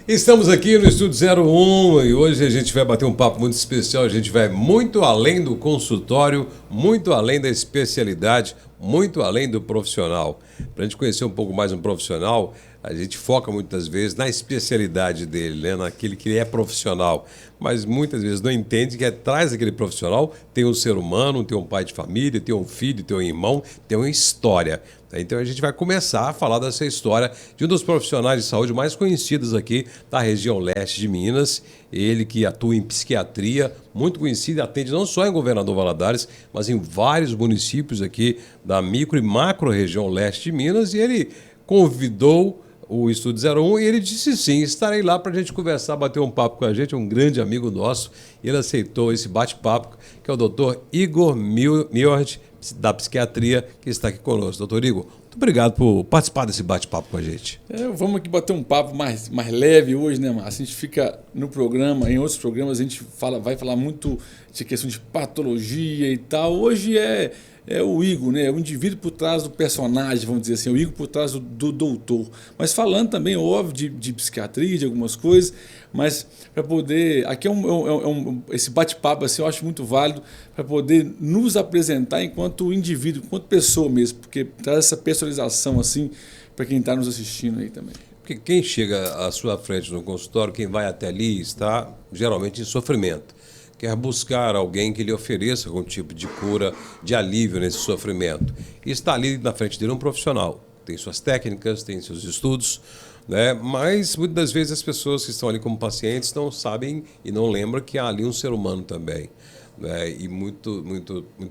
Estamos aqui no Estúdio 01 e hoje a gente vai bater um papo muito especial. A gente vai muito além do consultório, muito além da especialidade, muito além do profissional. Para a gente conhecer um pouco mais um profissional, a gente foca muitas vezes na especialidade dele, né? Naquele que ele é profissional. Mas muitas vezes não entende que atrás daquele profissional tem um ser humano, tem um pai de família, tem um filho, tem um irmão, tem uma história. Então a gente vai começar a falar dessa história de um dos profissionais de saúde mais conhecidos aqui da região leste de Minas. Ele que atua em psiquiatria, muito conhecido, atende não só em Governador Valadares, mas em vários municípios aqui da micro e macro região leste de Minas. E ele convidou o Estúdio 01 e ele disse sim, estarei lá para a gente conversar, bater um papo com a gente, um grande amigo nosso. E ele aceitou esse bate-papo, que é o Dr. Igor Miord, da psiquiatria, que está aqui conosco. Doutor Igor, muito obrigado por participar desse bate-papo com a gente. Vamos aqui bater um papo mais leve hoje, né, Márcio? A gente fica no programa, em outros programas a gente vai falar muito de questão de patologia e tal. Hoje é o Igor, né? O indivíduo por trás do personagem, vamos dizer assim, o Igor por trás do doutor. Mas falando também, óbvio, de psiquiatria, de algumas coisas, mas para poder... Aqui esse bate-papo assim, eu acho muito válido para poder nos apresentar enquanto indivíduo, enquanto pessoa mesmo, porque traz essa personalização assim para quem está nos assistindo aí também. Porque quem chega à sua frente no consultório, quem vai até ali, está geralmente em sofrimento. Quer buscar alguém que lhe ofereça algum tipo de cura, de alívio nesse sofrimento. E está ali na frente dele um profissional. Tem suas técnicas, tem seus estudos, né? Mas muitas das vezes as pessoas que estão ali como pacientes não sabem e não lembram que há ali um ser humano também. Né? E muito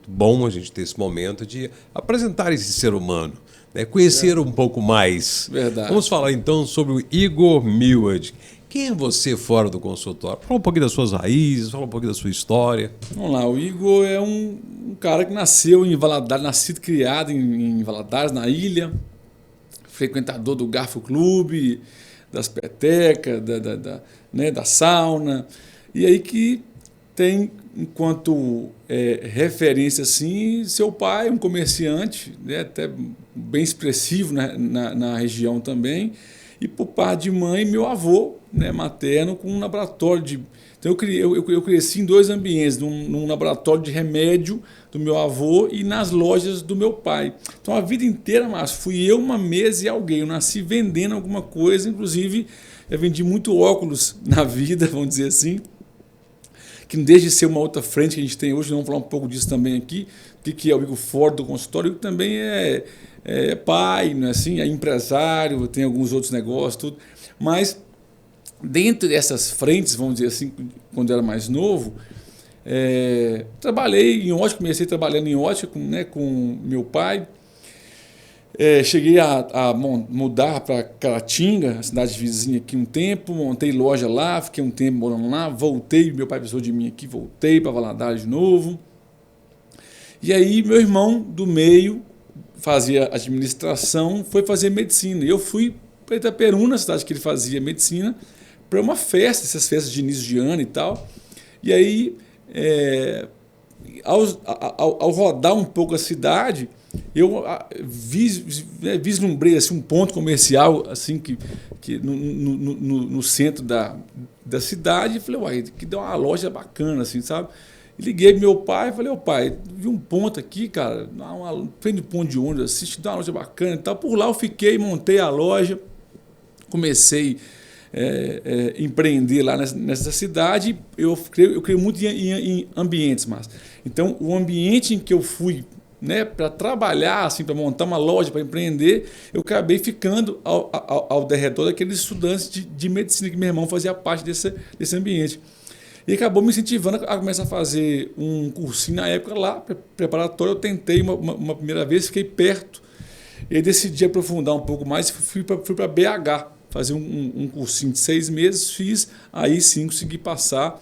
bom a gente ter esse momento de apresentar esse ser humano, né? Conhecer um pouco mais. Verdade. Vamos falar então sobre o Igor Miord. Quem é você fora do consultório? Fala um pouquinho das suas raízes, fala um pouquinho da sua história. Vamos lá, o Igor é um cara que nasceu em Valadares, nascido e criado em Valadares, na ilha, frequentador do Garfo Clube, das petecas, da sauna, e aí que tem, enquanto referência assim, seu pai, um comerciante, né, até bem expressivo na região também, e por parte de mãe, meu avô, né, materno, com um laboratório de... Então eu cresci em dois ambientes, num laboratório de remédio do meu avô e nas lojas do meu pai. Então a vida inteira, Márcio, fui eu, uma mesa e alguém. Eu nasci vendendo alguma coisa, inclusive eu vendi muito óculos na vida, vamos dizer assim, que não deixa de ser uma outra frente que a gente tem hoje. Vamos falar um pouco disso também aqui, o que é o Igor fora do consultório. O Igor também é pai, não é assim? É empresário, tem alguns outros negócios, tudo. Mas dentro dessas frentes, vamos dizer assim, quando eu era mais novo, trabalhei em ótica, comecei trabalhando em ótica com meu pai. Cheguei a mudar para Caratinga, a cidade vizinha aqui um tempo, montei loja lá, fiquei um tempo morando lá, voltei, meu pai precisou de mim aqui, voltei para Valadares de novo. E aí meu irmão do meio fazia administração, foi fazer medicina. Eu fui para Itaperuna, cidade que ele fazia medicina, para uma festa, essas festas de início de ano e tal. E aí, ao rodar um pouco a cidade, eu vislumbrei assim, um ponto comercial assim, que no centro da cidade, e falei, uai, que deu uma loja bacana, assim, sabe? E liguei pro meu pai e falei, ô pai, vi um ponto aqui, cara, frente do ponto de ônibus, assiste, dá uma loja bacana e tal. Por lá eu fiquei, montei a loja, comecei a empreender lá nessa cidade. Eu creio muito em ambientes, mas então o ambiente em que eu fui, né, para trabalhar, assim, para montar uma loja, para empreender, eu acabei ficando ao derredor daqueles estudantes de medicina, que meu irmão fazia parte desse ambiente. E acabou me incentivando a começar a fazer um cursinho na época lá, preparatório. Eu tentei uma primeira vez, fiquei perto, e decidi aprofundar um pouco mais, fui para BH, fazer um cursinho de 6 meses, fiz, aí sim consegui passar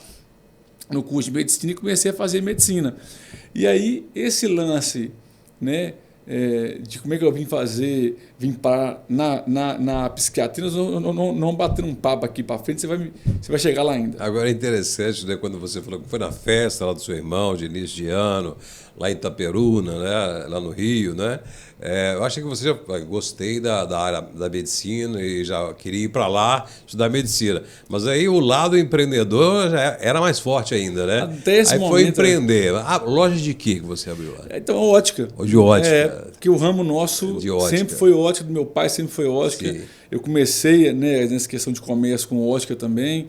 no curso de medicina e comecei a fazer medicina. E aí esse lance, né, de como é que eu vim vim para na psiquiatria, nós não bater um papo aqui para frente, você vai chegar lá ainda. Agora é interessante, né, quando você falou que foi na festa lá do seu irmão, de início de ano, lá em Itaperuna, né, lá no Rio, né? Eu achei que você já gostei da área da medicina e já queria ir para lá estudar medicina. Mas aí o lado empreendedor já era mais forte ainda, né? Até esse aí momento, foi empreender. Loja de quê que você abriu lá? Então, ótica. Ou de ótica. Porque o ramo nosso sempre foi ótica, do meu pai sempre foi ótica. Sim. Eu comecei, né, nessa questão de comércio com ótica também.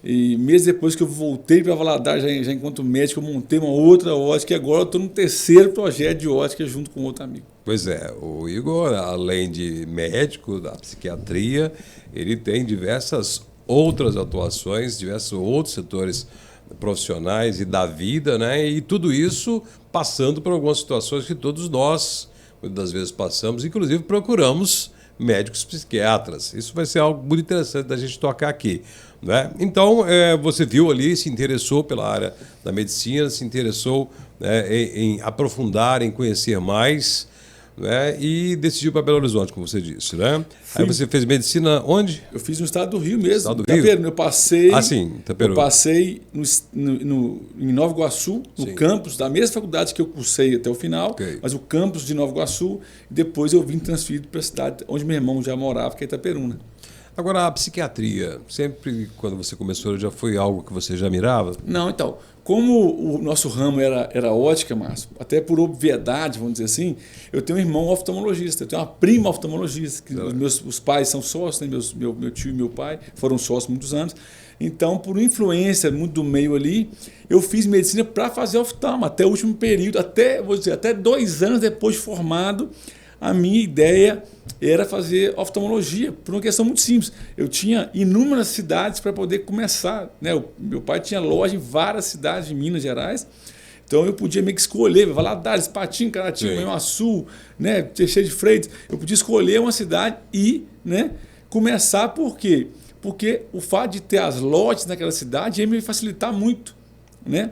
E mesmo depois que eu voltei para Valadares, já enquanto médico, eu montei uma outra ótica e agora eu estou no terceiro projeto de ótica junto com outro amigo. Pois é, o Igor, além de médico da psiquiatria, ele tem diversas outras atuações, diversos outros setores profissionais e da vida, né? E tudo isso passando por algumas situações que todos nós, muitas das vezes, passamos, inclusive procuramos médicos psiquiatras. Isso vai ser algo muito interessante da gente tocar aqui, né? Então, você viu ali, se interessou pela área da medicina, se interessou, né, em aprofundar, em conhecer mais, né, e decidiu para Belo Horizonte, como você disse, né? Aí você fez medicina onde? Eu fiz no estado do Rio mesmo. Estado do Rio? Eu passei. Ah, sim, Eu passei em Nova Iguaçu, no campus da mesma faculdade que eu cursei até o final, mas o campus de Nova Iguaçu, e depois eu vim transferido para a cidade onde meu irmão já morava, que é Itaperuna. Agora, a psiquiatria, sempre quando você começou, já foi algo que você já mirava? Não, então, como o nosso ramo era ótica, Márcio, até por obviedade, vamos dizer assim, eu tenho um irmão oftalmologista, eu tenho uma prima oftalmologista, que os pais são sócios, né? Meu tio e meu pai foram sócios há muitos anos. Então, por influência muito do meio ali, eu fiz medicina para fazer oftalmo, até o último período, até 2 anos depois de formado, a minha ideia era fazer oftalmologia, por uma questão muito simples. Eu tinha inúmeras cidades para poder começar, né? Meu pai tinha loja em várias cidades de Minas Gerais, então eu podia meio que escolher, Valadares, Patinho, Caratinga, Manhuaçu, né? Teixeira de Freitas, eu podia escolher uma cidade e, né, começar. Por quê? Porque o fato de ter as lojas naquela cidade ia me facilitar muito, né?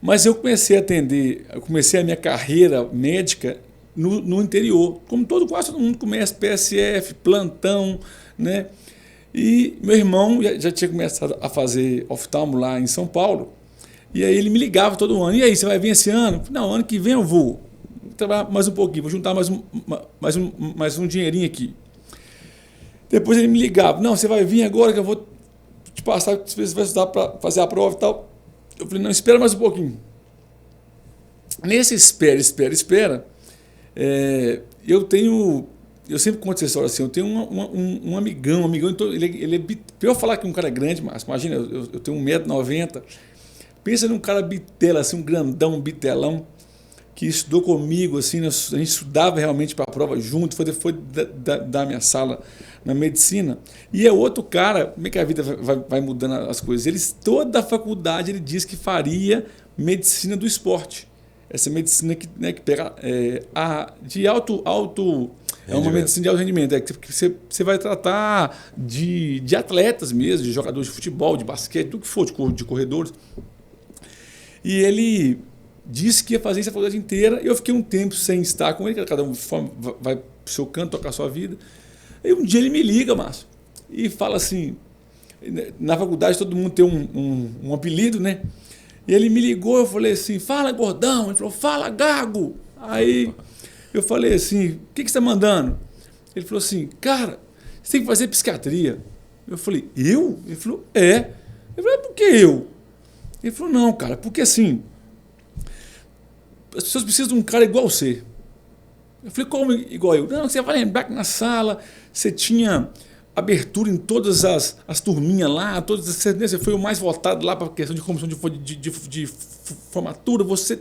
Mas eu comecei a minha carreira médica no interior, como quase todo mundo começa, PSF, plantão, né? E meu irmão já tinha começado a fazer oftalmo lá em São Paulo, e aí ele me ligava todo ano: e aí, você vai vir esse ano? Não, ano que vem eu vou trabalhar mais um pouquinho, vou juntar mais um dinheirinho aqui. Depois ele me ligava: não, você vai vir agora que eu vou te passar, você vai estudar para fazer a prova e tal. Eu falei: não, espera mais um pouquinho. Nesse espera, eu sempre conto essa história assim, eu tenho um amigão, ele é, para eu falar que um cara é grande, mas imagina, eu tenho 1,90 m, pensa num cara bitela, assim, um grandão, um bitelão, que estudou comigo, assim, a gente estudava realmente para a prova junto, foi da minha sala na medicina, e é outro cara. Como é que a vida vai mudando as coisas? Toda a faculdade ele diz que faria medicina do esporte. Essa medicina que pega de alto é uma medicina de alto rendimento, que você vai tratar de atletas mesmo, de jogadores de futebol, de basquete, tudo que for, de corredores. E ele disse que ia fazer isso a faculdade inteira. Eu fiquei um tempo sem estar com ele, cada um vai para o seu canto, tocar a sua vida. E um dia ele me liga, Márcio, e fala assim: na faculdade todo mundo tem um apelido, né? E ele me ligou, eu falei assim: fala, gordão. Ele falou: fala, gago. Aí eu falei assim: o que você está mandando? Ele falou assim: cara, você tem que fazer psiquiatria. Eu falei: eu? Ele falou: é. Eu falei: por que eu? Ele falou: não, cara, porque assim, as pessoas precisam de um cara igual você. Eu falei: como igual eu? Não, você vai lembrar que na sala você tinha abertura em todas as turminhas lá, você foi o mais votado lá para a questão de comissão de formatura, você...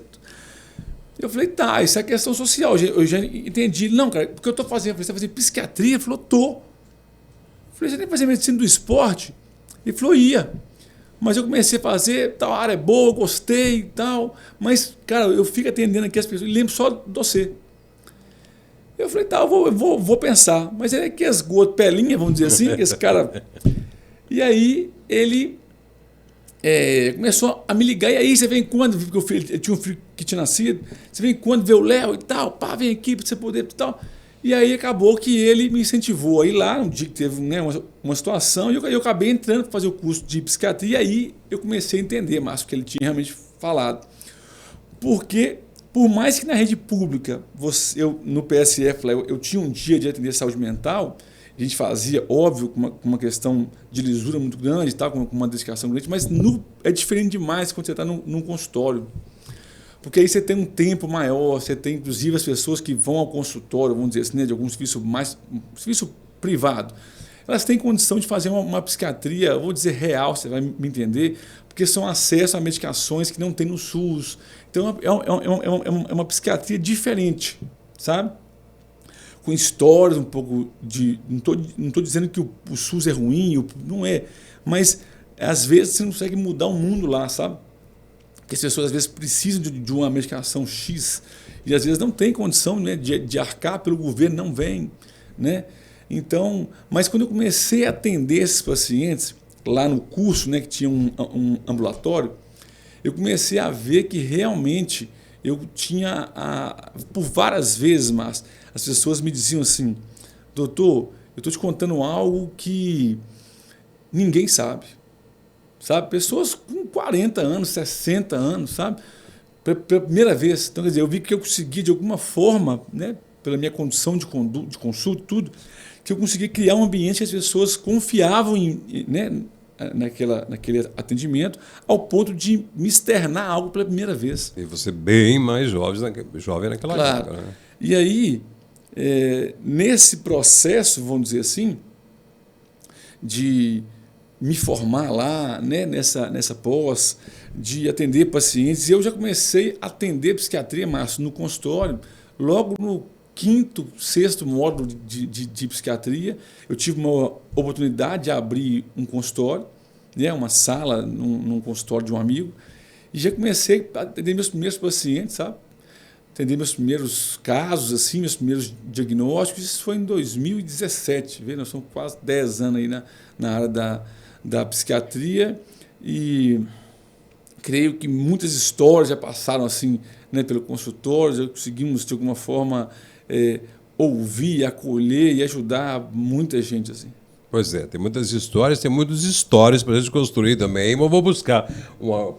Eu falei: tá, isso é questão social, eu já entendi. Não, cara, porque eu estou fazendo? Eu falei: você está fazendo psiquiatria? Ele falou: tô. Eu falei: você tem que fazer medicina do esporte? Ele falou: ia. Mas eu comecei a fazer, tal, a área é boa, gostei e tal, mas, cara, eu fico atendendo aqui as pessoas, e lembro só de você. Eu falei: tá, eu vou pensar. Mas é que esgoto, pelinha, vamos dizer assim, que esse cara... E aí ele começou a me ligar: e aí, você vem quando? Porque ele tinha um filho que tinha nascido. Você vem quando ver o Léo e tal? Pá, vem aqui para você poder e tal. E aí acabou que ele me incentivou a ir lá, um dia que teve, né, uma situação, e eu acabei entrando para fazer o curso de psiquiatria, e aí eu comecei a entender, Márcio, o que ele tinha realmente falado. Porque, por mais que na rede pública, eu, no PSF, eu tinha um dia de atender saúde mental, a gente fazia, óbvio, com uma questão de lisura muito grande, tá, com uma dedicação grande, mas é diferente demais quando você está num consultório. Porque aí você tem um tempo maior, você tem inclusive as pessoas que vão ao consultório, vamos dizer assim, né, de algum serviço privado, elas têm condição de fazer uma psiquiatria, vou dizer real, você vai me entender, porque são acesso a medicações que não tem no SUS. Então é uma psiquiatria diferente, sabe? Com histórias um pouco de... Não estou dizendo que o SUS é ruim, não é, mas às vezes você não consegue mudar o mundo lá, sabe? Porque as pessoas às vezes precisam de uma medicação X e às vezes não tem condição, né, de arcar pelo governo, não vem, né? Então, mas quando eu comecei a atender esses pacientes lá no curso, né, que tinha um ambulatório, eu comecei a ver que realmente eu tinha, por várias vezes, mas as pessoas me diziam assim: doutor, eu estou te contando algo que ninguém sabe. Sabe? Pessoas com 40 anos, 60 anos, sabe? Pela primeira vez. Então, quer dizer, eu vi que eu consegui, de alguma forma, né, pela minha condição de consulta, tudo, que eu consegui criar um ambiente que as pessoas confiavam né, naquele atendimento, ao ponto de me externar algo pela primeira vez. E você bem mais jovem naquela claro. época, né? E aí, nesse processo, vamos dizer assim, de me formar lá, né, nessa pós, de atender pacientes. Eu já comecei a atender psiquiatria, Márcio, no consultório, logo no 5º, 6º módulo de psiquiatria. Eu tive uma oportunidade de abrir um consultório, né, uma sala num consultório de um amigo, e já comecei a atender meus primeiros pacientes, sabe? Atender meus primeiros casos, assim, meus primeiros diagnósticos. Isso foi em 2017, vê? Nós somos quase 10 anos aí na área da psiquiatria, e creio que muitas histórias já passaram assim, né, pelo consultório, já conseguimos de alguma forma ouvir, acolher e ajudar muita gente assim. Pois é, tem muitas histórias, tem muitas histórias para a gente construir também, mas eu vou buscar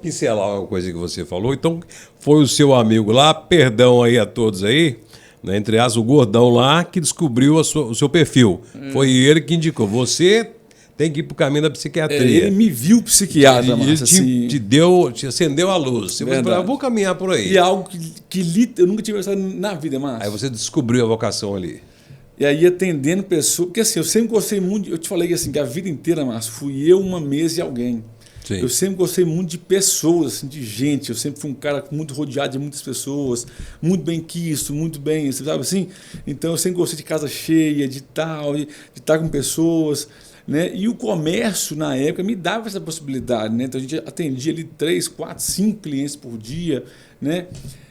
pincelar uma coisa que você falou. Então, foi o seu amigo lá, perdão aí a todos aí, né, entre aspas, o gordão lá, que descobriu o seu perfil. Foi ele que indicou. Você tem que ir para o caminho da psiquiatria. Ele me viu psiquiatra, mas assim, te acendeu a luz. Você falou, eu vou caminhar por aí. E é algo que eu nunca tive pensado na vida, Márcio. Aí você descobriu a vocação ali. E aí atendendo pessoas, porque assim, eu sempre gostei muito, eu te falei que assim, que a vida inteira, Márcio, fui eu, uma mesa e alguém. Sim. Eu sempre gostei muito de pessoas, assim, de gente. Eu sempre fui um cara muito rodeado de muitas pessoas, muito bem quisto, muito bem, sabe assim? Então eu sempre gostei de casa cheia, de tal, de estar com pessoas, né? E o comércio, na época, me dava essa possibilidade, né? Então a gente atendia ali 3, 4, 5 clientes por dia, né?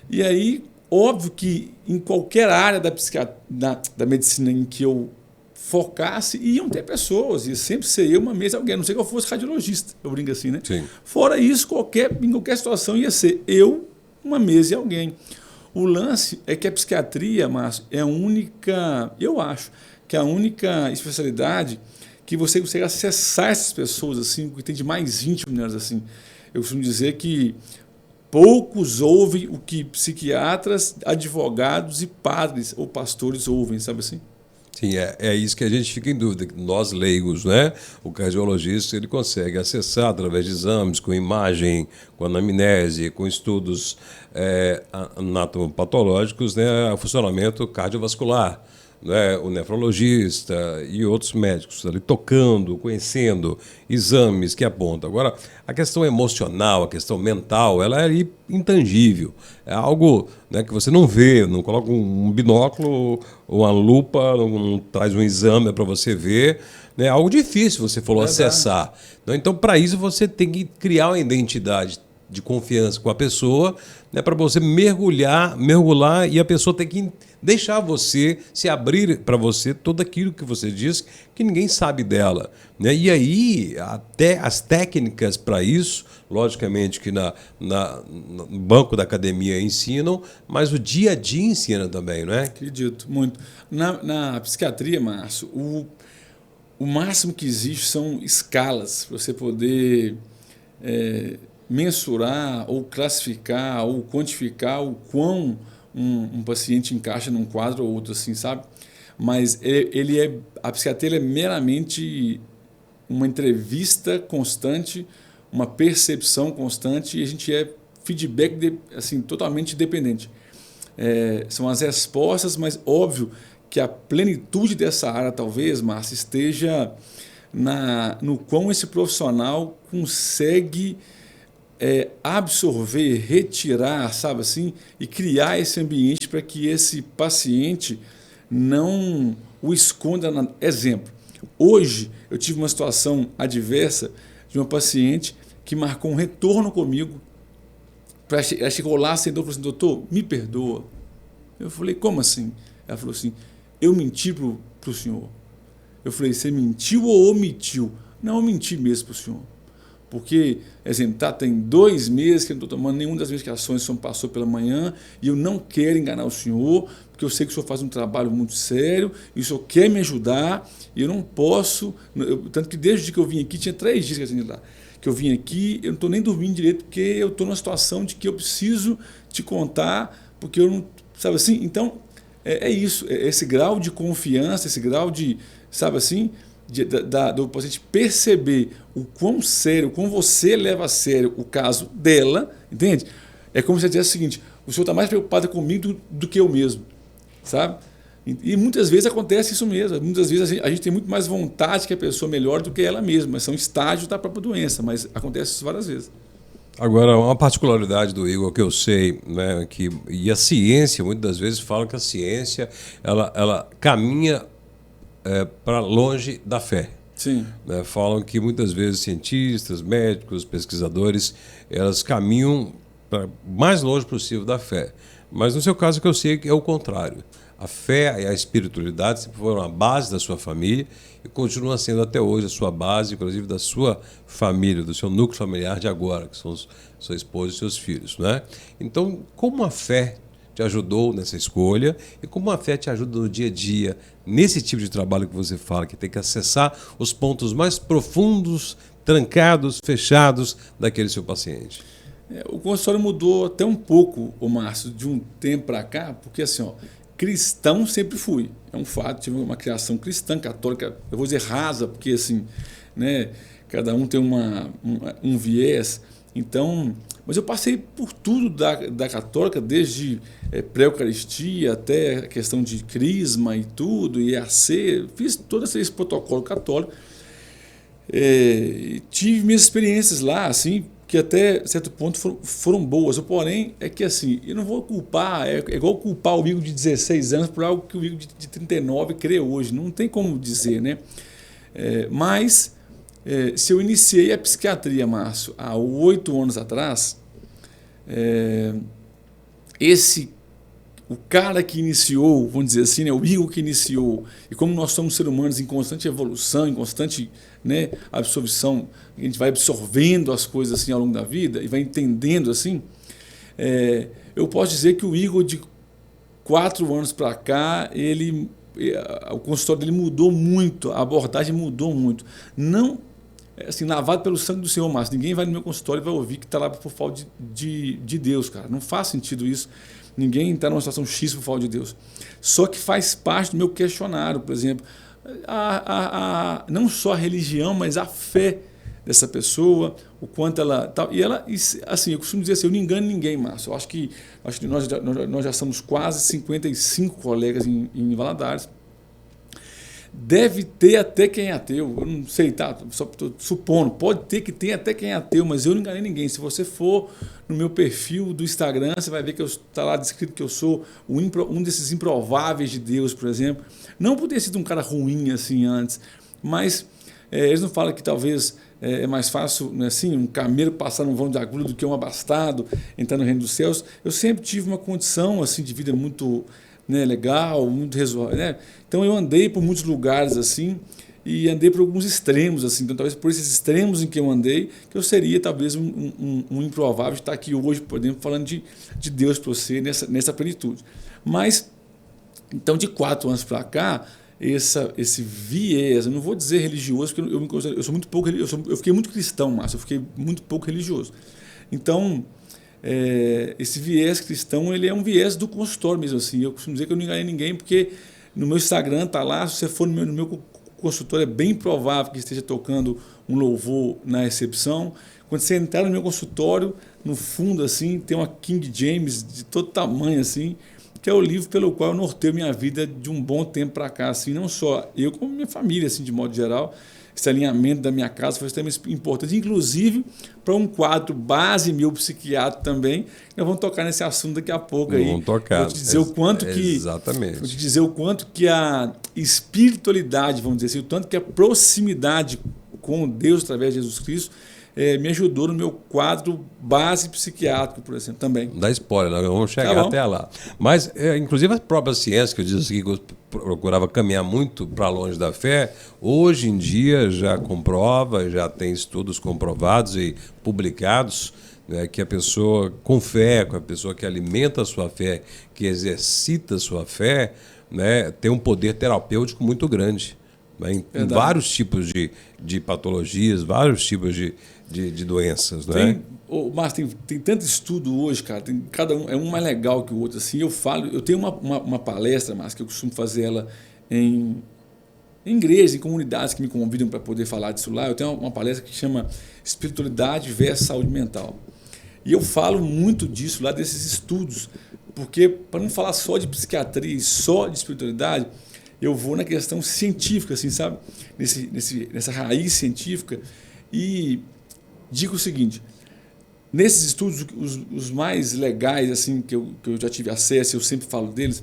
E aí, óbvio que em qualquer área da medicina em que eu focasse, iam ter pessoas, ia sempre ser eu, uma mesa, alguém, a não sei que eu fosse radiologista, eu brinco assim, né? Sim. Fora isso, em qualquer situação ia ser eu, uma mesa e alguém. O lance é que a psiquiatria, Márcio, é a única, eu acho, que é a única especialidade que você consegue acessar essas pessoas, assim, que tem de mais íntimo nelas, assim. Eu costumo dizer que poucos ouvem o que psiquiatras, advogados e padres ou pastores ouvem, sabe assim? Sim, é isso que a gente fica em dúvida. Nós leigos, né? O cardiologista, ele consegue acessar através de exames, com imagem, com anamnese, com estudos anatomopatológicos, né? O funcionamento cardiovascular. Né, o nefrologista e outros médicos ali tocando, conhecendo, exames que apontam. Agora, a questão emocional, a questão mental, ela é intangível. É algo, né, que você não vê, não coloca um binóculo, uma lupa, não traz um exame para você ver. É algo difícil, você falou, acessar. Então, para isso, você tem que criar uma identidade de confiança com a pessoa, né, para você mergulhar e a pessoa tem que deixar você se abrir para você tudo aquilo que você diz que ninguém sabe dela, né? E aí até as técnicas para isso, logicamente que no banco da academia ensinam, mas o dia a dia ensina também, não é? Acredito, muito. Na psiquiatria, Márcio, o máximo que existe são escalas para você poder mensurar ou classificar ou quantificar o quão um paciente encaixa num quadro ou outro, assim, sabe? Mas a psiquiatria é meramente uma entrevista constante, uma percepção constante, e a gente é feedback assim, totalmente dependente. São as respostas, mas óbvio que a plenitude dessa área, talvez, Márcio, esteja no quão esse profissional consegue absorver, retirar, sabe assim, e criar esse ambiente para que esse paciente não o esconda. Exemplo, hoje eu tive uma situação adversa de uma paciente que marcou um retorno comigo. Ela chegou lá, sentou e falou assim: doutor, me perdoa. Eu falei: como assim? Ela falou assim: eu menti para o senhor. Eu falei: você mentiu ou omitiu? Não, eu menti mesmo para o senhor. Porque, exemplo, tem 2 meses que eu não estou tomando nenhuma das medicações que o senhor passou pela manhã e eu não quero enganar o senhor, porque eu sei que o senhor faz um trabalho muito sério e o senhor quer me ajudar e eu não posso. Tanto que desde que eu vim aqui, tinha 3 dias que eu vim aqui, eu não estou nem dormindo direito porque eu estou numa situação de que eu preciso te contar, porque eu não. Sabe assim? Então, isso, esse grau de confiança, esse grau de. Sabe assim? Do paciente perceber o quão sério, o quão você leva a sério o caso dela, entende? É como se ela dissesse o seguinte: o senhor está mais preocupado comigo do que eu mesmo, sabe? E muitas vezes acontece isso mesmo. Muitas vezes a gente tem muito mais vontade que a pessoa melhore do que ela mesma. São estágios da própria doença, mas acontece isso várias vezes. Agora, uma particularidade do Igor que eu sei, né, e a ciência, muitas das vezes, fala que a ciência ela caminha para longe da fé. Sim. Né? Falam que muitas vezes cientistas, médicos, pesquisadores, elas caminham para mais longe possível da fé. Mas no seu caso, que eu sei que é o contrário. A fé e a espiritualidade sempre foram a base da sua família e continua sendo até hoje a sua base, inclusive da sua família, do seu núcleo familiar de agora, que são sua esposa e seus filhos. Né? Então, como a fé te ajudou nessa escolha e como a fé te ajuda no dia a dia, nesse tipo de trabalho que você fala, que tem que acessar os pontos mais profundos, trancados, fechados daquele seu paciente? O consultório mudou até um pouco, Márcio, de um tempo para cá, porque assim, cristão sempre fui. É um fato, tive uma criação cristã, católica, eu vou dizer rasa, porque assim, né, cada um tem um viés. Então, mas eu passei por tudo da católica, desde pré-eucaristia até a questão de crisma e tudo, IAC, fiz todo esse protocolo católico. Tive minhas experiências lá, assim, que até certo ponto foram boas. O porém é que assim, eu não vou culpar, é igual culpar o Igor de 16 anos por algo que o Igor de 39 crê hoje. Não tem como dizer, né? Mas se eu iniciei a psiquiatria, Márcio, há 8 anos atrás, o cara que iniciou, vamos dizer assim, né, o Igor que iniciou, e como nós somos seres humanos em constante evolução, em constante, né, absorção, a gente vai absorvendo as coisas assim ao longo da vida e vai entendendo assim, eu posso dizer que o Igor de 4 anos para cá, o consultório dele mudou muito, a abordagem mudou muito. Não assim, lavado pelo sangue do Senhor, Márcio. Ninguém vai no meu consultório e vai ouvir que está lá por falta de Deus, cara. Não faz sentido isso. Ninguém está numa situação X por falta de Deus. Só que faz parte do meu questionário, por exemplo, não só a religião, mas a fé dessa pessoa, o quanto ela... Tal. E ela, assim, eu costumo dizer assim, eu não engano ninguém, Márcio. Eu acho que nós já somos quase 55 colegas em Valadares. Deve ter até quem é ateu, eu não sei, tá? Só estou supondo, pode ter que tenha até quem é ateu, mas eu não enganei ninguém. Se você for no meu perfil do Instagram, você vai ver que está lá descrito que eu sou um desses improváveis de Deus, por exemplo. Não por ter sido um cara ruim assim antes, mas Eles não falam que talvez é mais fácil, né, assim, um camelo passar num vão de agulha do que um abastado entrar no reino dos céus. Eu sempre tive uma condição assim de vida muito, né, legal, muito resolvida, né? Então eu andei por muitos lugares assim e andei por alguns extremos assim. Então talvez por esses extremos em que eu andei, que eu seria talvez um improvável de estar aqui hoje, por exemplo, falando de Deus para você nessa plenitude. Mas então de 4 anos para cá, esse viés, eu não vou dizer religioso, porque eu sou muito pouco, eu fiquei muito cristão, Márcio, eu fiquei muito pouco religioso. Então, esse viés cristão, ele é um viés do consultório mesmo, assim. Eu costumo dizer que eu não enganei ninguém, porque no meu Instagram tá lá, se você for no meu consultório, é bem provável que esteja tocando um louvor na recepção. Quando você entrar no meu consultório, no fundo, assim, tem uma King James de todo tamanho, assim, que é o livro pelo qual eu norteio minha vida de um bom tempo para cá, assim, não só eu, como minha família, assim, de modo geral. Esse alinhamento da minha casa foi extremamente importante, inclusive para um quadro base meu psiquiátrico também. Nós vamos tocar nesse assunto daqui a pouco aí. Vamos tocar. Vou te dizer o quanto que exatamente. Vou te dizer o quanto que a espiritualidade, vamos dizer assim, o tanto que a proximidade com Deus através de Jesus Cristo me ajudou no meu quadro base psiquiátrico, por exemplo, também. Não dá spoiler, nós vamos chegar até lá. Mas, inclusive, a própria ciência, que eu disse que eu procurava caminhar muito para longe da fé, hoje em dia já comprova, já tem estudos comprovados e publicados, né, que a pessoa com fé, com a pessoa que alimenta a sua fé, que exercita a sua fé, né, tem um poder terapêutico muito grande. Em vários tipos de patologias, vários tipos de doenças, né? Márcio, tem tanto estudo hoje, cara, cada um é um mais legal que o outro. Assim, eu tenho uma palestra, Márcio, que eu costumo fazer ela em igrejas, em comunidades que me convidam para poder falar disso lá. Eu tenho uma palestra que chama Espiritualidade versus Saúde Mental. E eu falo muito disso lá, desses estudos, porque, para não falar só de psiquiatria e só de espiritualidade, eu vou na questão científica, assim, sabe? Nessa raiz científica, e digo o seguinte: nesses estudos, os mais legais, assim, que eu já tive acesso, eu sempre falo deles,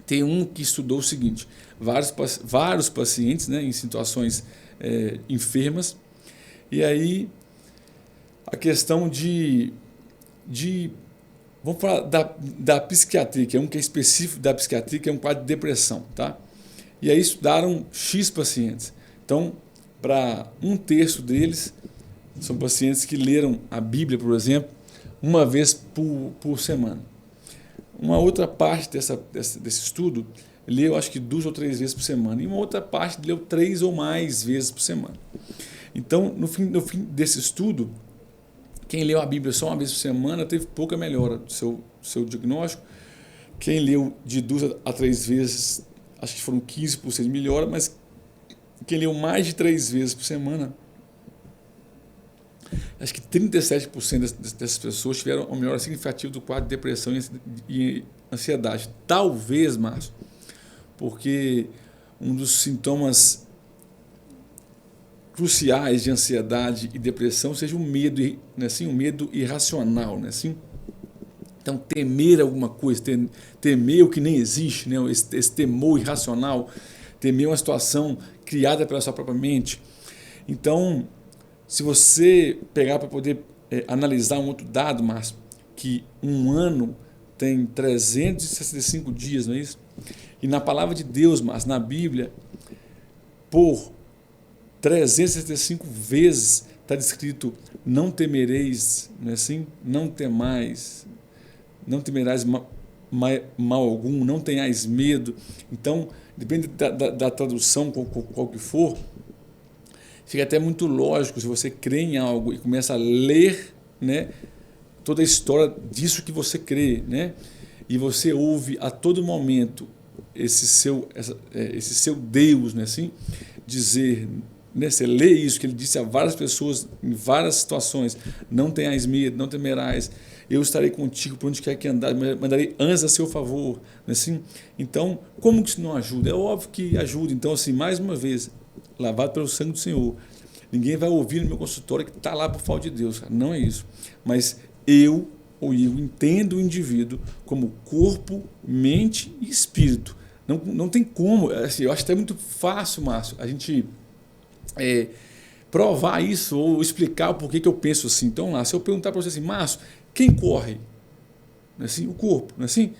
tem um que estudou o seguinte: vários pacientes, né, em situações enfermas, e aí a questão vamos falar da psiquiatria, que é um que é específico da psiquiatria, que é um quadro de depressão, tá? E aí estudaram X pacientes. Então, para 1/3 deles, são pacientes que leram a Bíblia, por exemplo, uma vez por semana. Uma outra parte desse estudo leu, acho que 2 ou 3 vezes por semana. E uma outra parte leu 3 ou mais vezes por semana. Então, no fim desse estudo, quem leu a Bíblia só uma vez por semana teve pouca melhora do seu diagnóstico. Quem leu de 2 a 3 vezes, acho que foram 15% de melhora, mas quem leu mais de 3 vezes por semana, acho que 37% dessas pessoas tiveram uma melhora significativa do quadro de depressão e ansiedade. Talvez, Márcio, porque um dos sintomas cruciais de ansiedade e depressão seja o medo, né, assim, o medo irracional, né, assim? Então, temer alguma coisa, temer o que nem existe, né, esse temor irracional, temer uma situação criada pela sua própria mente. Então, se você pegar para poder analisar um outro dado, Márcio, que um ano tem 365 dias, não é isso? E na palavra de Deus, Márcio, na Bíblia, por 365 vezes está descrito: não temereis, não é assim? Não temais, não temerás mal algum, não tenhais medo. Então, depende da tradução, qual que for, fica até muito lógico se você crê em algo e começa a ler, né, toda a história disso que você crê, né, e você ouve a todo momento esse seu Deus, né, assim, dizer, né, você lê isso que ele disse a várias pessoas em várias situações: não tenhas medo, não temerás, eu estarei contigo por onde quer que andar, mandarei anjos a seu favor, né, assim. Então, como que isso não ajuda? É óbvio que ajuda. Então, assim, mais uma vez, lavado pelo sangue do Senhor, ninguém vai ouvir no meu consultório que está lá por falta de Deus, cara. Não é isso. Mas eu entendo o indivíduo como corpo, mente e espírito. Não tem como, assim, eu acho até muito fácil, Márcio, a gente provar isso ou explicar o porquê que eu penso assim. Então, lá, se eu perguntar para você assim, Márcio, quem corre? Não é assim? O corpo, não é assim?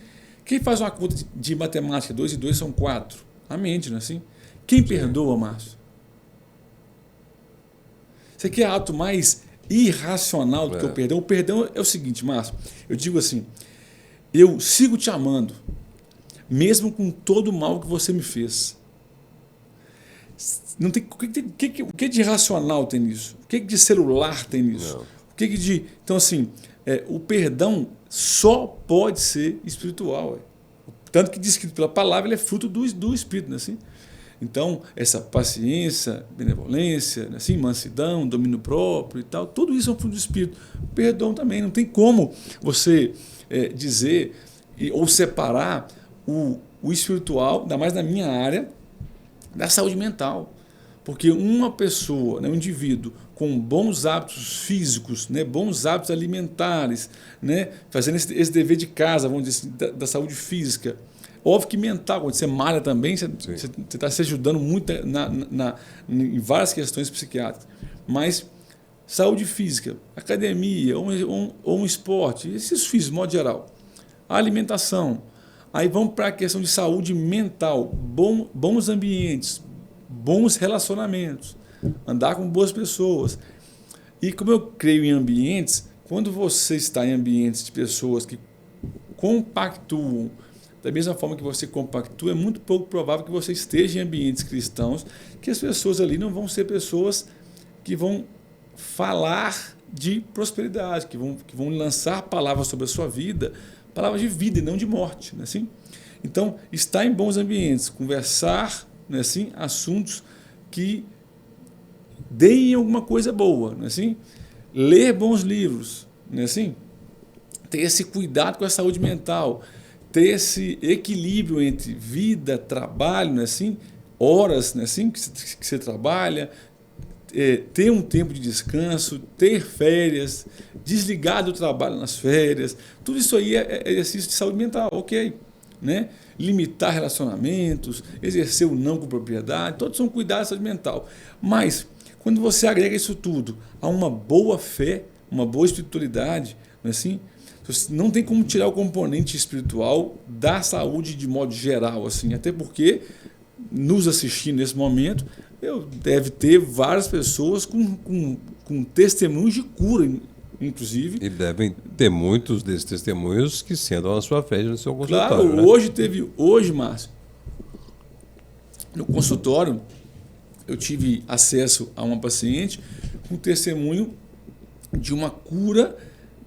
Quem faz uma conta de matemática, 2 e 2 são 4? A mente, não é assim? Quem perdoa, Márcio? Isso aqui é o ato mais irracional do que o perdão. O perdão é o seguinte, Márcio, eu digo assim, eu sigo te amando, mesmo com todo o mal que você me fez. Não tem, o que de irracional tem nisso? O que de celular tem nisso? Não. O que de... Então, assim, o perdão só pode ser espiritual. Tanto que descrito pela palavra, ele é fruto do Espírito, né? Assim? Então, essa paciência, benevolência, né? Assim, mansidão, domínio próprio e tal, tudo isso é um fruto do Espírito. Perdão também, não tem como você dizer ou separar o espiritual, ainda mais na minha área, da saúde mental. Porque uma pessoa, né, um indivíduo com bons hábitos físicos, né, bons hábitos alimentares, né, fazendo esse dever de casa, vamos dizer assim, da saúde física, óbvio que mental, quando você malha também, você está se ajudando muito em várias questões psiquiátricas. Mas saúde física, academia, ou um esporte, esses físicos, de modo geral, a alimentação. Aí vamos para a questão de saúde mental, bons ambientes, bons relacionamentos, andar com boas pessoas. E como eu creio em ambientes, quando você está em ambientes de pessoas que compactuam, da mesma forma que você compactua, é muito pouco provável que você esteja em ambientes cristãos, que as pessoas ali não vão ser pessoas que vão falar de prosperidade, que vão lançar palavras sobre a sua vida, palavras de vida e não de morte, não é assim? Então, estar em bons ambientes, conversar, não é assim, assuntos que deem alguma coisa boa, não é assim? Ler bons livros, não é assim? Ter esse cuidado com a saúde mental, ter esse equilíbrio entre vida, trabalho, não é assim? Horas, não é assim, que você trabalha, ter um tempo de descanso, ter férias, desligar do trabalho nas férias, tudo isso aí é exercício de saúde mental, ok, né? Limitar relacionamentos, exercer o não com propriedade, todos são cuidados de saúde mental. Mas, quando você agrega isso tudo a uma boa fé, uma boa espiritualidade, não é assim? Não tem como tirar o componente espiritual da saúde de modo geral, assim, até porque, nos assistindo nesse momento, deve ter várias pessoas com testemunhos de cura, inclusive. E devem ter muitos desses testemunhos que sentam na sua frente no seu consultório. Claro, né? Hoje, Márcio, no consultório, eu tive acesso a uma paciente com testemunho de uma cura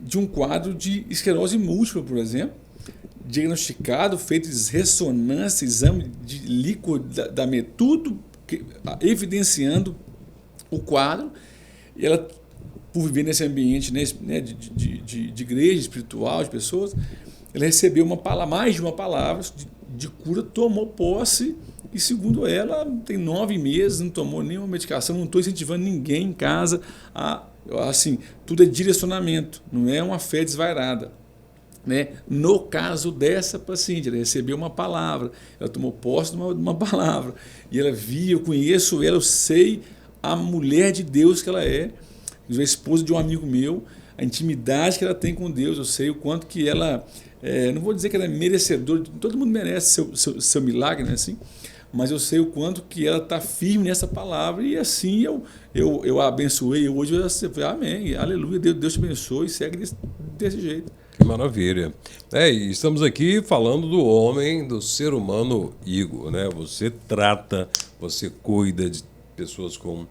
de um quadro de esclerose múltipla, por exemplo, diagnosticado, feitas ressonância, exame de líquido da tudo evidenciando o quadro, e ela, por viver nesse ambiente, né, de igreja espiritual, de pessoas, ela recebeu mais de uma palavra de cura, tomou posse, e segundo ela, tem 9 meses, não tomou nenhuma medicação, não estou incentivando ninguém em casa assim, tudo é direcionamento, não é uma fé desvairada. Né? No caso dessa paciente, ela recebeu uma palavra, ela tomou posse de uma palavra, e ela eu conheço ela, eu sei a mulher de Deus que ela é, a esposa de um amigo meu, a intimidade que ela tem com Deus, eu sei o quanto que ela, não vou dizer que ela é merecedora, todo mundo merece seu milagre, né? Assim, mas eu sei o quanto que ela está firme nessa palavra, e assim eu a abençoei, hoje eu falei, amém, aleluia, Deus te abençoe, e segue desse jeito. Que maravilha. E estamos aqui falando do homem, do ser humano Igor, né? Você trata, você cuida de pessoas com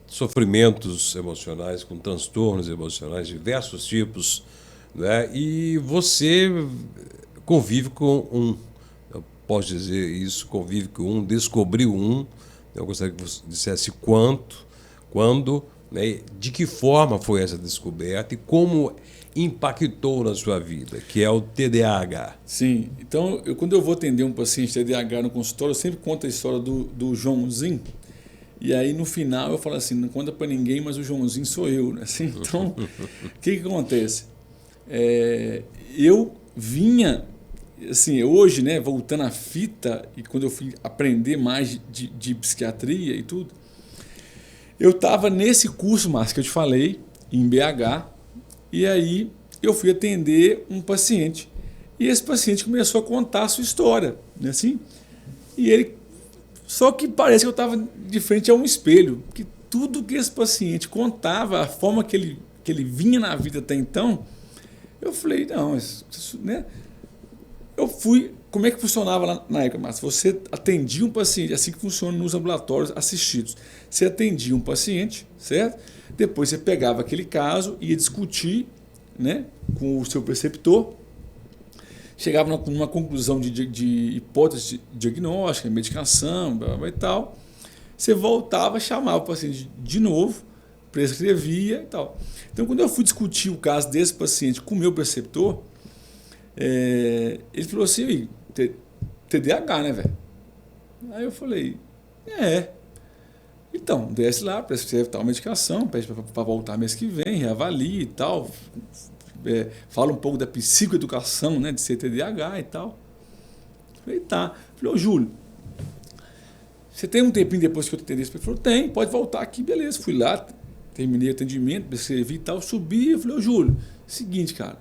sofrimentos emocionais, com transtornos emocionais, diversos tipos, né? E você convive com eu posso dizer isso, convive com descobriu eu gostaria que você dissesse quando, né? De que forma foi essa descoberta e como impactou na sua vida, que é o TDAH. Sim, então quando eu vou atender um paciente TDAH no consultório, eu sempre conto a história do Joãozinho, e aí no final eu falo assim, não conta para ninguém, mas o Joãozinho sou eu, né? Assim, então, o que acontece? Eu vinha, assim, hoje, né, voltando à fita, e quando eu fui aprender mais de psiquiatria e tudo, Eu estava nesse curso, Márcio, que eu te falei, em BH, e aí eu fui atender um paciente. E esse paciente começou a contar a sua história, né, assim? E ele... Só que parece que eu estava de frente a um espelho, que tudo que esse paciente contava, a forma que ele vinha na vida até então, eu falei, não, isso, né? Eu fui... Como é que funcionava lá na época, Márcio? Você atendia um paciente, assim que funciona nos ambulatórios assistidos. Você atendia um paciente, certo? Depois você pegava aquele caso, ia discutir, né, com o seu preceptor, chegava numa conclusão de hipótese diagnóstica, medicação, blá, blá, blá, e tal. Você voltava, chamava o paciente de novo, prescrevia e tal. Então, quando eu fui discutir o caso desse paciente com o meu preceptor, ele falou assim, TDAH, né, velho? Aí eu falei, então, desce lá, prescreve tal medicação, pede para voltar mês que vem, reavalie e tal, fala um pouco da psicoeducação, né, de ser TDAH e tal. Eu falei, tá. Eu falei, ô Júlio, você tem um tempinho depois que eu te atendi? Ele falou, tem, pode voltar aqui, beleza. Fui lá, terminei o atendimento, prescrevi e tal, subi, eu falei, ô Júlio, seguinte, cara,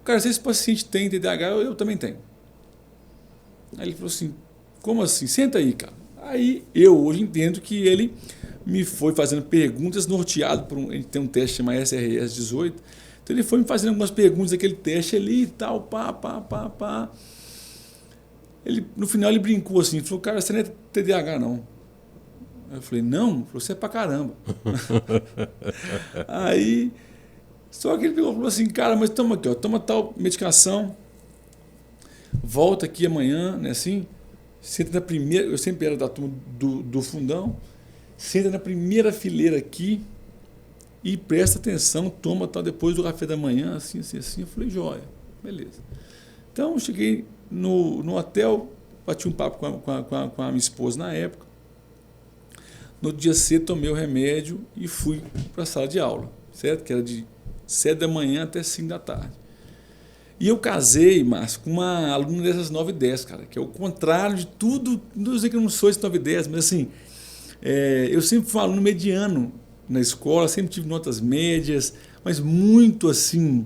cara, se esse paciente tem TDAH, eu também tenho. Aí ele falou assim, como assim? Senta aí, cara. Aí eu hoje entendo que ele me foi fazendo perguntas norteado por ele tem um teste chamado SRS 18. Então ele foi me fazendo algumas perguntas daquele teste ali e tal, pá. Ele, no final ele brincou assim, falou, cara, você não é TDAH não. Aí eu falei, não? Ele falou, você é pra caramba. Aí, só que ele pegou e falou assim, cara, mas toma aqui, ó, toma tal medicação, volta aqui amanhã, né, assim, senta na primeira, eu sempre era da turma do fundão, senta na primeira fileira aqui e presta atenção, toma tal depois do café da manhã, assim. Eu falei, joia, beleza. Então, eu cheguei no hotel, bati um papo com a minha esposa na época. No dia cedo, tomei o remédio e fui para a sala de aula, certo? Que era de 7 da manhã até 5 da tarde. E eu casei, Márcio, com uma aluna dessas 9 e 10, cara, que é o contrário de tudo. Não sei que eu não sou esse 9 e 10, mas assim, eu sempre fui um aluno mediano na escola, sempre tive notas médias, mas muito assim,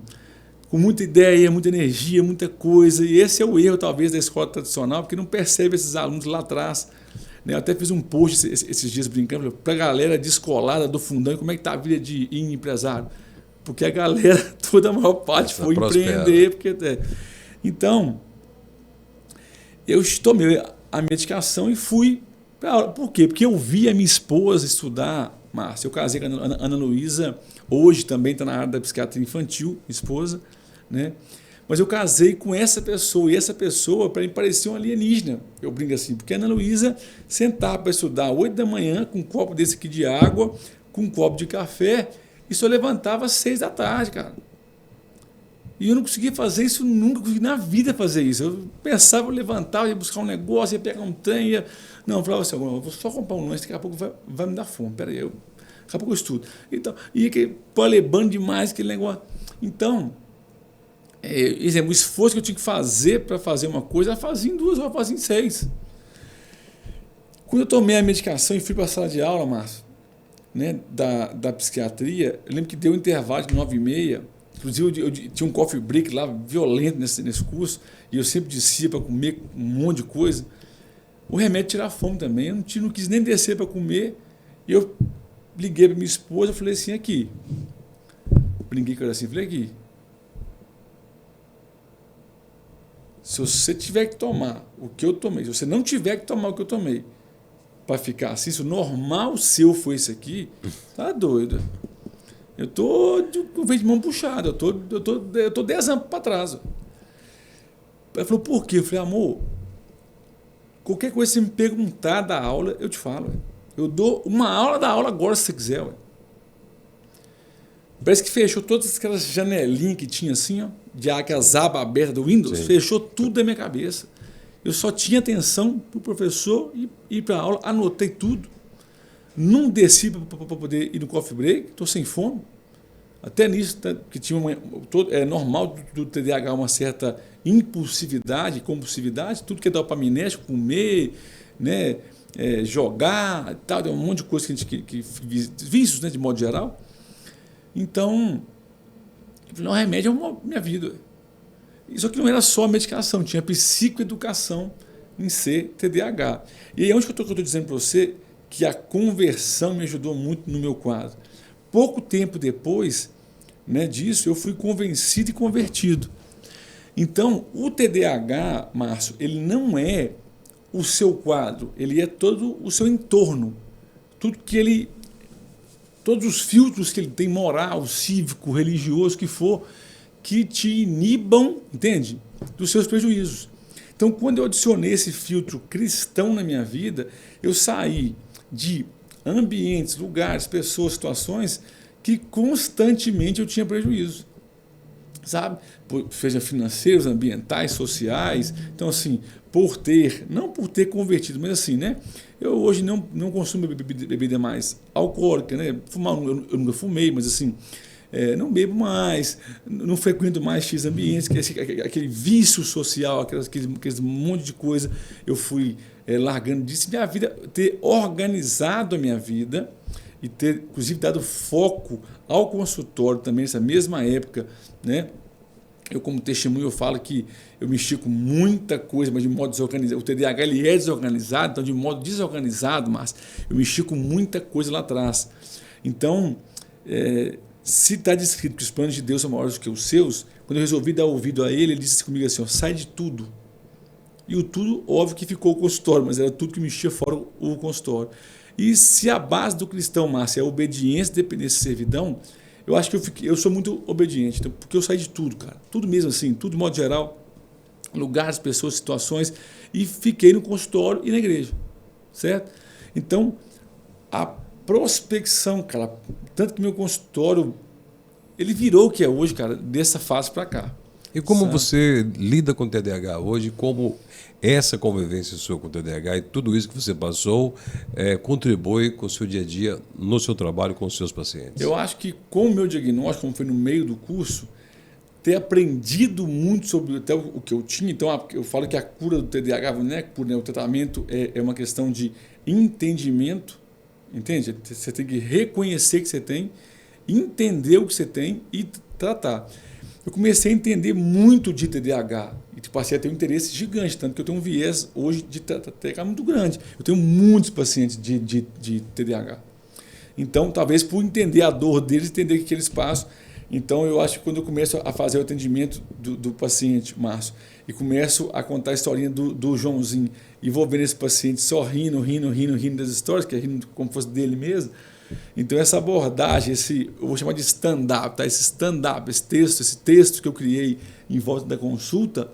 com muita ideia, muita energia, muita coisa. E esse é o erro, talvez, da escola tradicional, porque não percebe esses alunos lá atrás. Eu até fiz um post esses dias brincando para a galera descolada do fundão, como é que está a vida de empresário. Porque a galera, toda a maior parte foi empreender. Então, eu tomei a medicação e fui para aula. Por quê? Porque eu vi a minha esposa estudar, Márcia. Eu casei com a Ana Luísa, hoje também está na área da psiquiatria infantil, esposa, né? Mas eu casei com essa pessoa, e essa pessoa, para mim, parecia um alienígena. Eu brinco assim, porque a Ana Luísa sentava para estudar 8 da manhã, com um copo desse aqui de água, com um copo de café, e só levantava às 6 da tarde, cara. E eu não conseguia fazer isso, nunca consegui na vida fazer isso. Eu pensava, eu levantava, ia buscar um negócio, ia pegar um trem, Não, eu falava assim, eu vou só comprar um lanche, daqui a pouco vai me dar fome. Peraí, daqui a pouco eu estudo. Então, ia polebando demais aquele negócio. Então, exemplo, o esforço que eu tinha que fazer para fazer uma coisa, eu fazia em 2 horas, eu fazia em 6. Quando eu tomei a medicação e fui para a sala de aula, Márcio, né, da psiquiatria, eu lembro que deu um intervalo de 9h30, inclusive eu tinha um coffee break lá violento nesse curso, e eu sempre descia para comer um monte de coisa. O remédio tira a fome também, eu não quis nem descer para comer, e eu liguei para minha esposa e falei assim, aqui, brinquei com ela assim, falei aqui, se você tiver que tomar o que eu tomei, se você não tiver que tomar o que eu tomei, para ficar assim, se o normal seu foi isso aqui, tá doido. Eu tô de mão puxada, eu tô 10 anos para trás. Ela falou, por quê? Eu falei, amor, qualquer coisa que você me perguntar da aula, eu te falo. Eu dou uma aula da aula agora, se você quiser. Parece que fechou todas aquelas janelinhas que tinha assim, ó, de aquelas abas abertas do Windows, fechou tudo da minha cabeça. Eu só tinha atenção para o professor e ir para a aula, anotei tudo. Não desci para poder ir no coffee break, estou sem fome. Até nisso, que tinha é normal do TDAH uma certa impulsividade, compulsividade, tudo que é dopaminético, comer, né, jogar, tal, tem um monte de coisa que a gente vícios, né, de modo geral. Então, eu falei, não, remédio é minha vida. Só que não era só a medicação, tinha psicoeducação em ser TDAH. E aí onde que eu estou dizendo para você que a conversão me ajudou muito no meu quadro. Pouco tempo depois, né, disso, eu fui convencido e convertido. Então, o TDAH, Márcio, ele não é o seu quadro, ele é todo o seu entorno. Todos os filtros que ele tem, moral, cívico, religioso, que for, que te inibam, entende? Dos seus prejuízos. Então, quando eu adicionei esse filtro cristão na minha vida, eu saí de ambientes, lugares, pessoas, situações que constantemente eu tinha prejuízo. Sabe? Seja financeiros, ambientais, sociais. Então, assim, não por ter convertido, mas assim, né? Eu hoje não consumo bebida mais alcoólica, né? Fumar, eu nunca fumei, mas assim, não bebo mais, não frequento mais X ambientes, aquele vício social, aqueles monte de coisa, eu fui largando disso. Minha vida, ter organizado a minha vida e ter, inclusive, dado foco ao consultório também, nessa mesma época, né? Eu, como testemunho, eu falo que eu mexi com muita coisa, mas de modo desorganizado. O TDAH ele é desorganizado, então de modo desorganizado, mas eu mexi com muita coisa lá atrás. Então, se está descrito que os planos de Deus são maiores do que os seus, quando eu resolvi dar ouvido a ele disse comigo assim, sai de tudo. E o tudo, óbvio que ficou o consultório, mas era tudo que mexia fora o consultório. E se a base do cristão, Márcio, é a obediência, dependência e servidão, eu acho que eu sou muito obediente, então, porque eu saí de tudo, cara. Tudo mesmo assim, tudo de modo geral, lugares, pessoas, situações, e fiquei no consultório e na igreja, certo? Então, a prospecção, cara, tanto que meu consultório, ele virou o que é hoje, cara, dessa fase para cá. E como você lida com o TDAH hoje, como essa convivência sua com o TDAH e tudo isso que você passou contribui com o seu dia a dia, no seu trabalho com os seus pacientes? Eu acho que com o meu diagnóstico, como foi no meio do curso, ter aprendido muito sobre até o que eu tinha, então eu falo que a cura do TDAH não é cura, né? O tratamento é uma questão de entendimento, entende? Você tem que reconhecer que você tem, entender o que você tem e tratar. Eu comecei a entender muito de TDAH e passei a ter um interesse gigante, tanto que eu tenho um viés hoje de TDAH muito grande. Eu tenho muitos pacientes de TDAH. Então, talvez por entender a dor deles, entender o que eles passam. Então, eu acho que quando eu começo a fazer o atendimento do paciente, Márcio, e começo a contar a historinha do Joãozinho, e vou vendo esse paciente só rindo das histórias, que é rindo como fosse dele mesmo. Então, essa abordagem, eu vou chamar de stand-up, tá? Esse texto que eu criei em volta da consulta,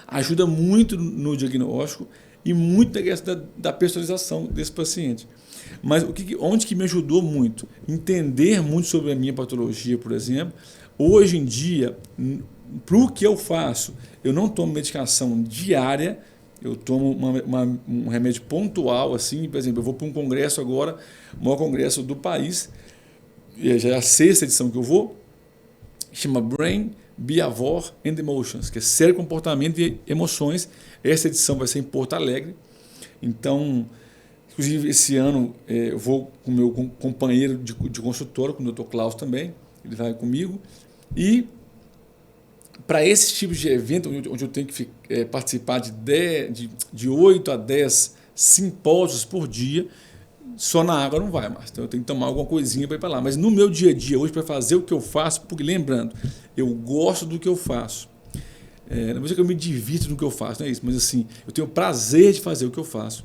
ajuda muito no diagnóstico e muito na questão da personalização desse paciente. Mas onde que me ajudou muito? Entender muito sobre a minha patologia, por exemplo. Hoje em dia, para o que eu faço, eu não tomo medicação diária, eu tomo um remédio pontual, assim, por exemplo, eu vou para um congresso agora, o maior congresso do país, já é a 6ª edição que eu vou, chama Brain, Behavior and Emotions, que é Cérebro, Comportamento e Emoções. Essa edição vai ser em Porto Alegre. Então, inclusive, esse ano eu vou com o meu companheiro de consultório, com o Dr. Klaus também, ele vai comigo, e para esse tipo de evento, onde eu tenho que participar de 8 a 10 simpósios por dia, só na água não vai mais. Então eu tenho que tomar alguma coisinha para ir para lá. Mas no meu dia a dia, hoje, para fazer o que eu faço, porque lembrando, eu gosto do que eu faço. Não vou dizer que eu me divirto no que eu faço, não é isso, mas assim, eu tenho prazer de fazer o que eu faço.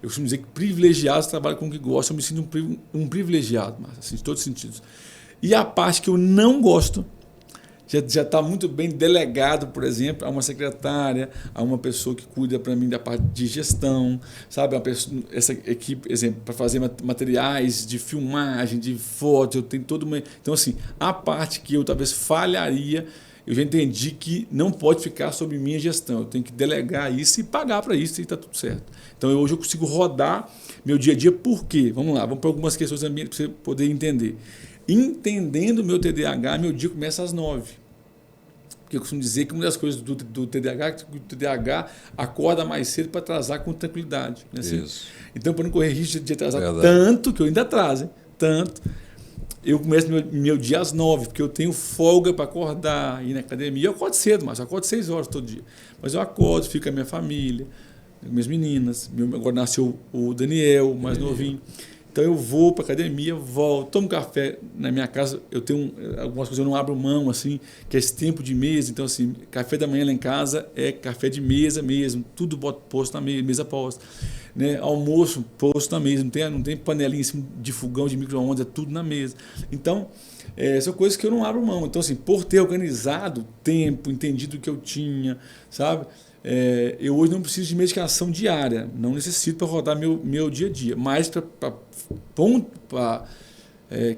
Eu costumo dizer que privilegiados trabalham com o que gostam, eu me sinto um privilegiado, mas assim, em todos os sentidos. E a parte que eu não gosto, já está muito bem delegado, por exemplo, a uma secretária, a uma pessoa que cuida para mim da parte de gestão, sabe? Essa equipe, exemplo, para fazer materiais de filmagem, de foto, eu tenho toda uma... Então, assim, a parte que eu talvez falharia, eu já entendi que não pode ficar sob minha gestão, eu tenho que delegar isso e pagar para isso e está tudo certo. Então, hoje eu consigo rodar meu dia a dia, por quê? Vamos lá, vamos para algumas questões ambiente para você poder entender. Entendendo o meu TDAH, meu dia começa às 9h. Porque eu costumo dizer que uma das coisas do TDAH é que o TDAH acorda mais cedo para atrasar com tranquilidade. Né? Assim, Isso. então, para não correr risco de atrasar Verdade. tanto, que eu ainda atraso, hein? Tanto, eu começo meu dia às 9, porque eu tenho folga para acordar, ir na academia. Eu acordo cedo, mas eu acordo 6 horas todo dia. Mas eu acordo, fico com a minha família, minhas meninas. Agora nasceu o Daniel, mais novinho. Então eu vou para a academia, volto, tomo café na minha casa. Eu tenho algumas coisas eu não abro mão, assim, que é esse tempo de mesa. Então, assim, café da manhã lá em casa é café de mesa mesmo, tudo posto na mesa, mesa posta. Né? Almoço posto na mesa, não tem panelinha em cima de fogão, de micro-ondas, é tudo na mesa. Então, são coisas que eu não abro mão. Então, assim, por ter organizado o tempo, entendido o que eu tinha, sabe? Eu hoje não preciso de medicação diária, não necessito para rodar meu dia a dia, mas para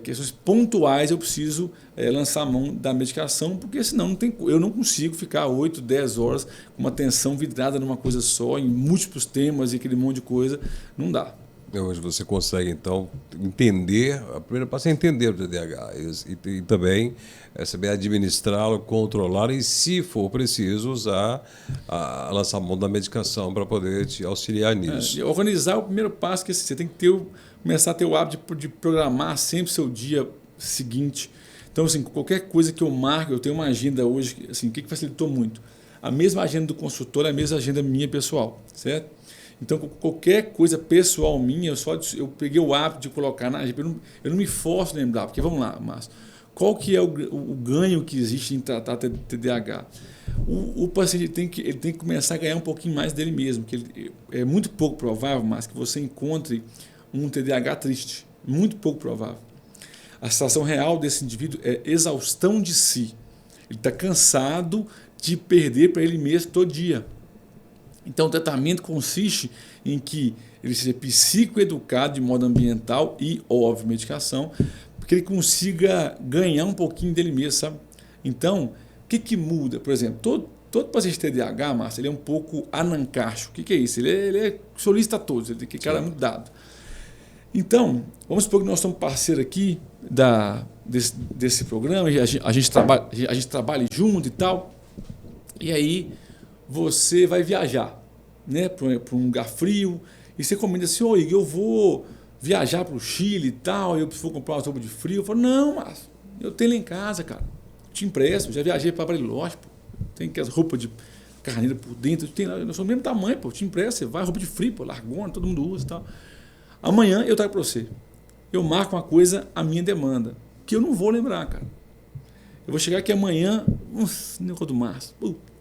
questões pontuais eu preciso lançar a mão da medicação, porque senão eu não consigo ficar 8, 10 horas com uma atenção vidrada numa coisa só, em múltiplos temas e aquele monte de coisa, não dá. Hoje você consegue, então, entender, a primeira passo é entender o TDAH e também saber administrá-lo, controlar e, se for preciso, lançar a mão da medicação para poder te auxiliar nisso. Organizar é o primeiro passo, que assim, você tem que começar a ter o hábito de programar sempre o seu dia seguinte. Então, assim, qualquer coisa que eu marque, eu tenho uma agenda hoje, assim, o que facilitou muito? A mesma agenda do consultor é a mesma agenda minha pessoal, certo? Então, qualquer coisa pessoal minha, eu peguei o hábito de colocar na agenda. Eu não me forço a lembrar, porque vamos lá, Márcio. Qual que é o ganho que existe em tratar TDAH? O paciente ele tem que começar a ganhar um pouquinho mais dele mesmo. Que é muito pouco provável, mas que você encontre um TDAH triste. Muito pouco provável. A situação real desse indivíduo é exaustão de si. Ele está cansado de perder para ele mesmo todo dia. Então, o tratamento consiste em que ele seja psicoeducado de modo ambiental e, óbvio, medicação, porque ele consiga ganhar um pouquinho dele mesmo, sabe? Então, o que muda? Por exemplo, todo paciente TDAH, Márcio, ele é um pouco anancacho. O que é isso? Ele é solicita a todos, ele tem cara muito dado. Então, vamos supor que nós somos parceiros aqui desse programa, a gente trabalha junto e tal, e aí você vai viajar, né, para um lugar frio, e você comenta assim, ô Igor, eu vou viajar para o Chile e tal, eu preciso comprar uma roupa de frio. Eu falo, não, mas eu tenho lá em casa, cara, te empresto, já viajei para Bariloche, pô, tem aquelas roupas de carneiro por dentro, nós somos do mesmo tamanho, pô, te empresto, você vai, roupa de frio, pô, largona, todo mundo usa e tal. Amanhã eu trago para você. Eu marco uma coisa à minha demanda, que eu não vou lembrar, cara. Eu vou chegar aqui amanhã, negócio do Márcio, puta.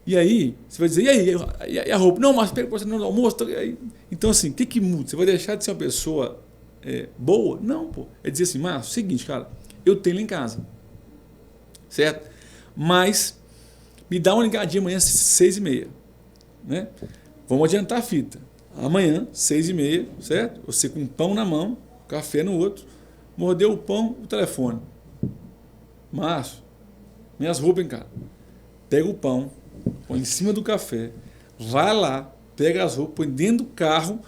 E aí, você vai dizer, e a roupa? Não, mas pega você no almoço. Então, assim, o que muda? Você vai deixar de ser uma pessoa boa? Não, pô. É dizer assim, Márcio, seguinte, cara, eu tenho lá em casa. Certo? Mas me dá uma ligadinha amanhã às 6h30. Né? Vamos adiantar a fita. Amanhã, 6h30, certo? Você com pão na mão, café no outro, mordeu o pão, o telefone. Márcio, minhas roupas, hein, cara? Pega o pão, põe em cima do café, vai lá, pega as roupas, põe dentro do carro,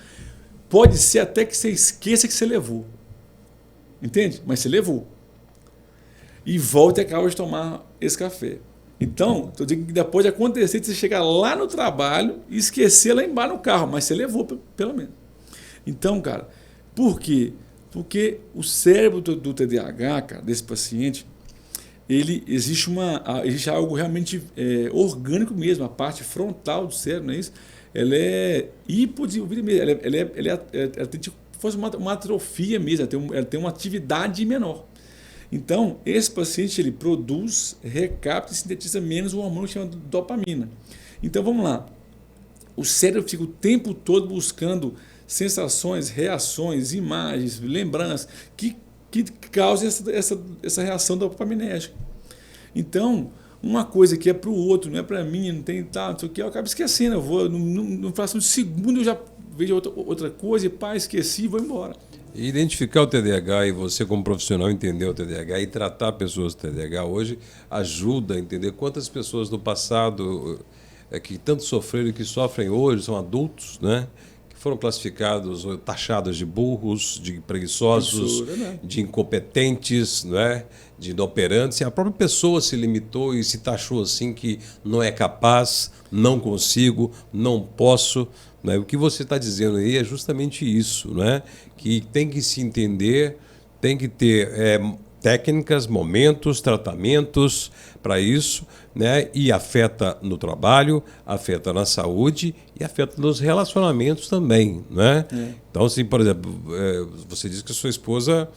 pode ser até que você esqueça que você levou. Entende? Mas você levou. E volta e acaba de tomar esse café. Então, estou dizendo que depois de acontecer, de você chegar lá no trabalho e esquecer lá embaixo no carro, mas você levou, pelo menos. Então, cara, por quê? Porque o cérebro do TDAH, cara, desse paciente, existe algo realmente orgânico mesmo, a parte frontal do cérebro, não é isso? Ela é hipodesenvolvida mesmo, ela tem tipo, fosse uma atrofia mesmo, ela tem uma atividade menor. Então, esse paciente ele produz, recapta e sintetiza menos o hormônio que chama de dopamina. Então, vamos lá. O cérebro fica o tempo todo buscando sensações, reações, imagens, lembranças que causam essa reação dopaminérgica. Então, uma coisa que é para o outro, não é para mim, não tem tal, não sei o que, eu acabo esquecendo. Eu vou, no fração de segundo eu já vejo outra coisa e esqueci e vou embora. E identificar o TDAH e você como profissional entender o TDAH e tratar pessoas com TDAH hoje ajuda a entender quantas pessoas no passado que tanto sofreram e que sofrem hoje, são adultos, né? Que foram classificados ou taxados de burros, de preguiçosos, de incompetentes, não é? De inoperantes. E a própria pessoa se limitou e se taxou assim que não é capaz, não consigo, não posso. Né? O que você está dizendo aí é justamente isso, né? Que tem que se entender, tem que ter técnicas, momentos, tratamentos para isso, né? E afeta no trabalho, afeta na saúde e afeta nos relacionamentos também, né? Então, assim, por exemplo, você disse que sua esposa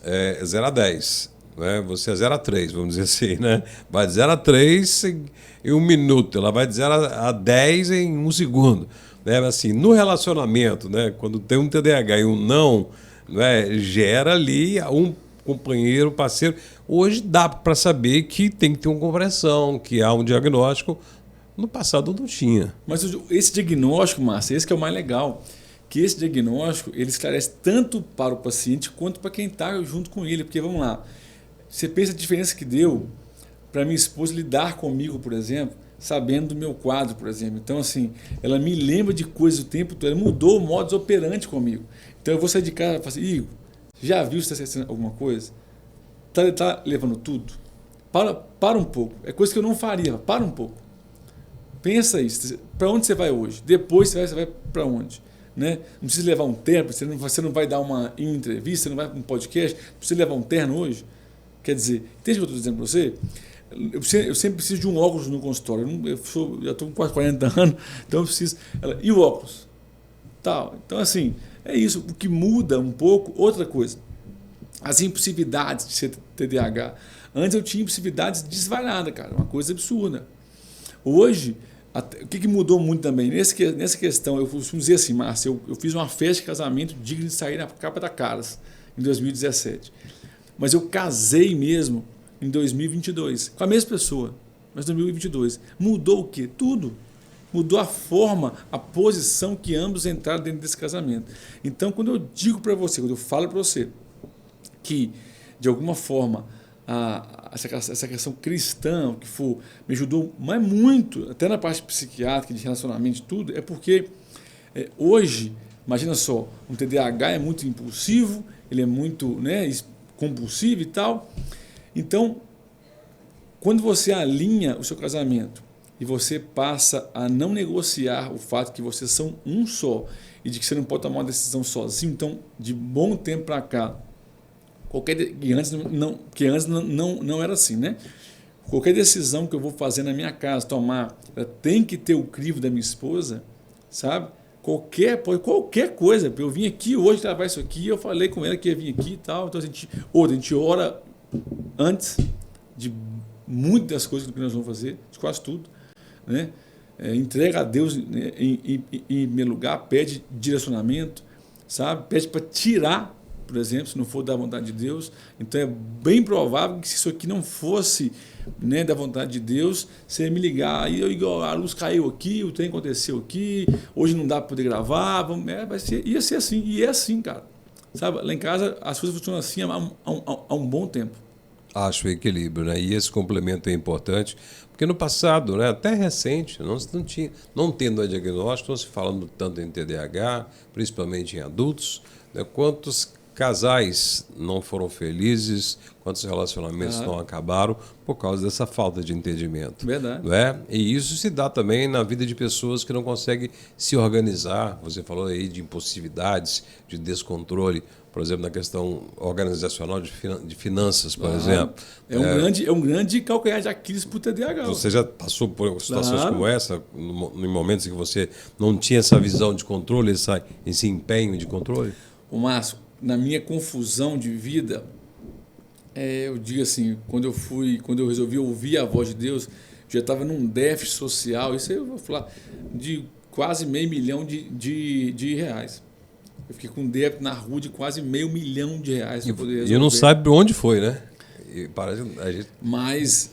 é 0 a 10, né? Você é 0 a 3, vamos dizer assim, né? Vai de 0 a 3 em 1 minuto, ela vai de 0 a 10 em 1 segundo, né? Assim, no relacionamento, né? Quando tem um TDAH e um não, né? Gera ali um companheiro, parceiro. Hoje dá para saber que tem que ter uma compreensão, que há um diagnóstico. No passado não tinha. Mas esse diagnóstico, Márcio, esse que é o mais legal, que esse diagnóstico ele esclarece tanto para o paciente quanto para quem está junto com ele. Porque, vamos lá, você pensa a diferença que deu para minha esposa lidar comigo, por exemplo, sabendo do meu quadro, por exemplo. Então, assim, ela me lembra de coisas o tempo todo, ela mudou o modus operandi comigo. Então, eu vou sair de casa e falar assim, Igor, já viu se está acontecendo alguma coisa? Tá levando tudo? Para um pouco. É coisa que eu não faria. Para um pouco. Pensa isso. Para onde você vai hoje? Depois você vai para onde? Né? Não precisa levar um terno, você não vai dar uma entrevista, você não vai para um podcast, não precisa levar um terno hoje? Quer dizer, entende o que eu estou dizendo para você? Eu sempre preciso de um óculos no consultório. Já estou com quase 40 anos, então eu preciso. E o óculos? Tal. Então, assim, é isso. O que muda um pouco, outra coisa. As impossibilidades de ser TDAH. Antes eu tinha impossibilidades desvaradas, cara. Uma coisa absurda. Hoje, o que mudou muito também? Nessa questão, eu costumo dizer assim, Márcio, eu fiz uma festa de casamento digna de sair na capa da Caras, em 2017. Mas eu casei mesmo em 2022, com a mesma pessoa, mas em 2022. Mudou o quê? Tudo. Mudou a forma, a posição que ambos entraram dentro desse casamento. Então, quando eu digo para você, quando eu falo para você que, de alguma forma, essa questão cristã, que me ajudou mais muito, até na parte psiquiátrica, de relacionamento e tudo, é porque hoje, imagina só, um TDAH é muito impulsivo, ele é muito, né, compulsivo e tal. Então, quando você alinha o seu casamento e você passa a não negociar o fato que vocês são um só e de que você não pode tomar uma decisão sozinho, então, de bom tempo para cá, que antes não era assim, né? Qualquer decisão que eu vou fazer na minha casa, tomar, tem que ter o crivo da minha esposa, sabe? Qualquer coisa. Eu vim aqui hoje gravar isso aqui, eu falei com ela que ia vir aqui e tal. Então a gente ora antes de muitas das coisas que nós vamos fazer, de quase tudo, né? Entrega a Deus em primeiro lugar, pede direcionamento, sabe? Pede para tirar, por exemplo, se não for da vontade de Deus. Então é bem provável que se isso aqui não fosse, né, da vontade de Deus, você ia me ligar, aí a luz caiu aqui, o trem aconteceu aqui, hoje não dá para poder gravar, ia ser assim, e é assim, cara. Sabe? Lá em casa as coisas funcionam assim há um bom tempo. Acho o equilíbrio, né? E esse complemento é importante, porque no passado, né, até recente, não tendo a diagnóstico, não se falando tanto em TDAH, principalmente em adultos, né, quantos casais não foram felizes, quantos relacionamentos não acabaram por causa dessa falta de entendimento. Verdade. Não é? E isso se dá também na vida de pessoas que não conseguem se organizar. Você falou aí de impulsividades, de descontrole, por exemplo, na questão organizacional de finanças, por exemplo. É um grande calcanhar de Aquiles para o TDAH. Você já passou por situações como essa, em momentos em que você não tinha essa visão de controle, esse empenho de controle? O Márcio, na minha confusão de vida, eu digo assim, quando eu resolvi ouvir a voz de Deus, já estava num déficit social, isso aí eu vou falar, de quase $500 milhão de reais. Eu fiquei com um débito na rua de quase $500 milhão para poder resolver. E não sabe onde foi, né? Mas,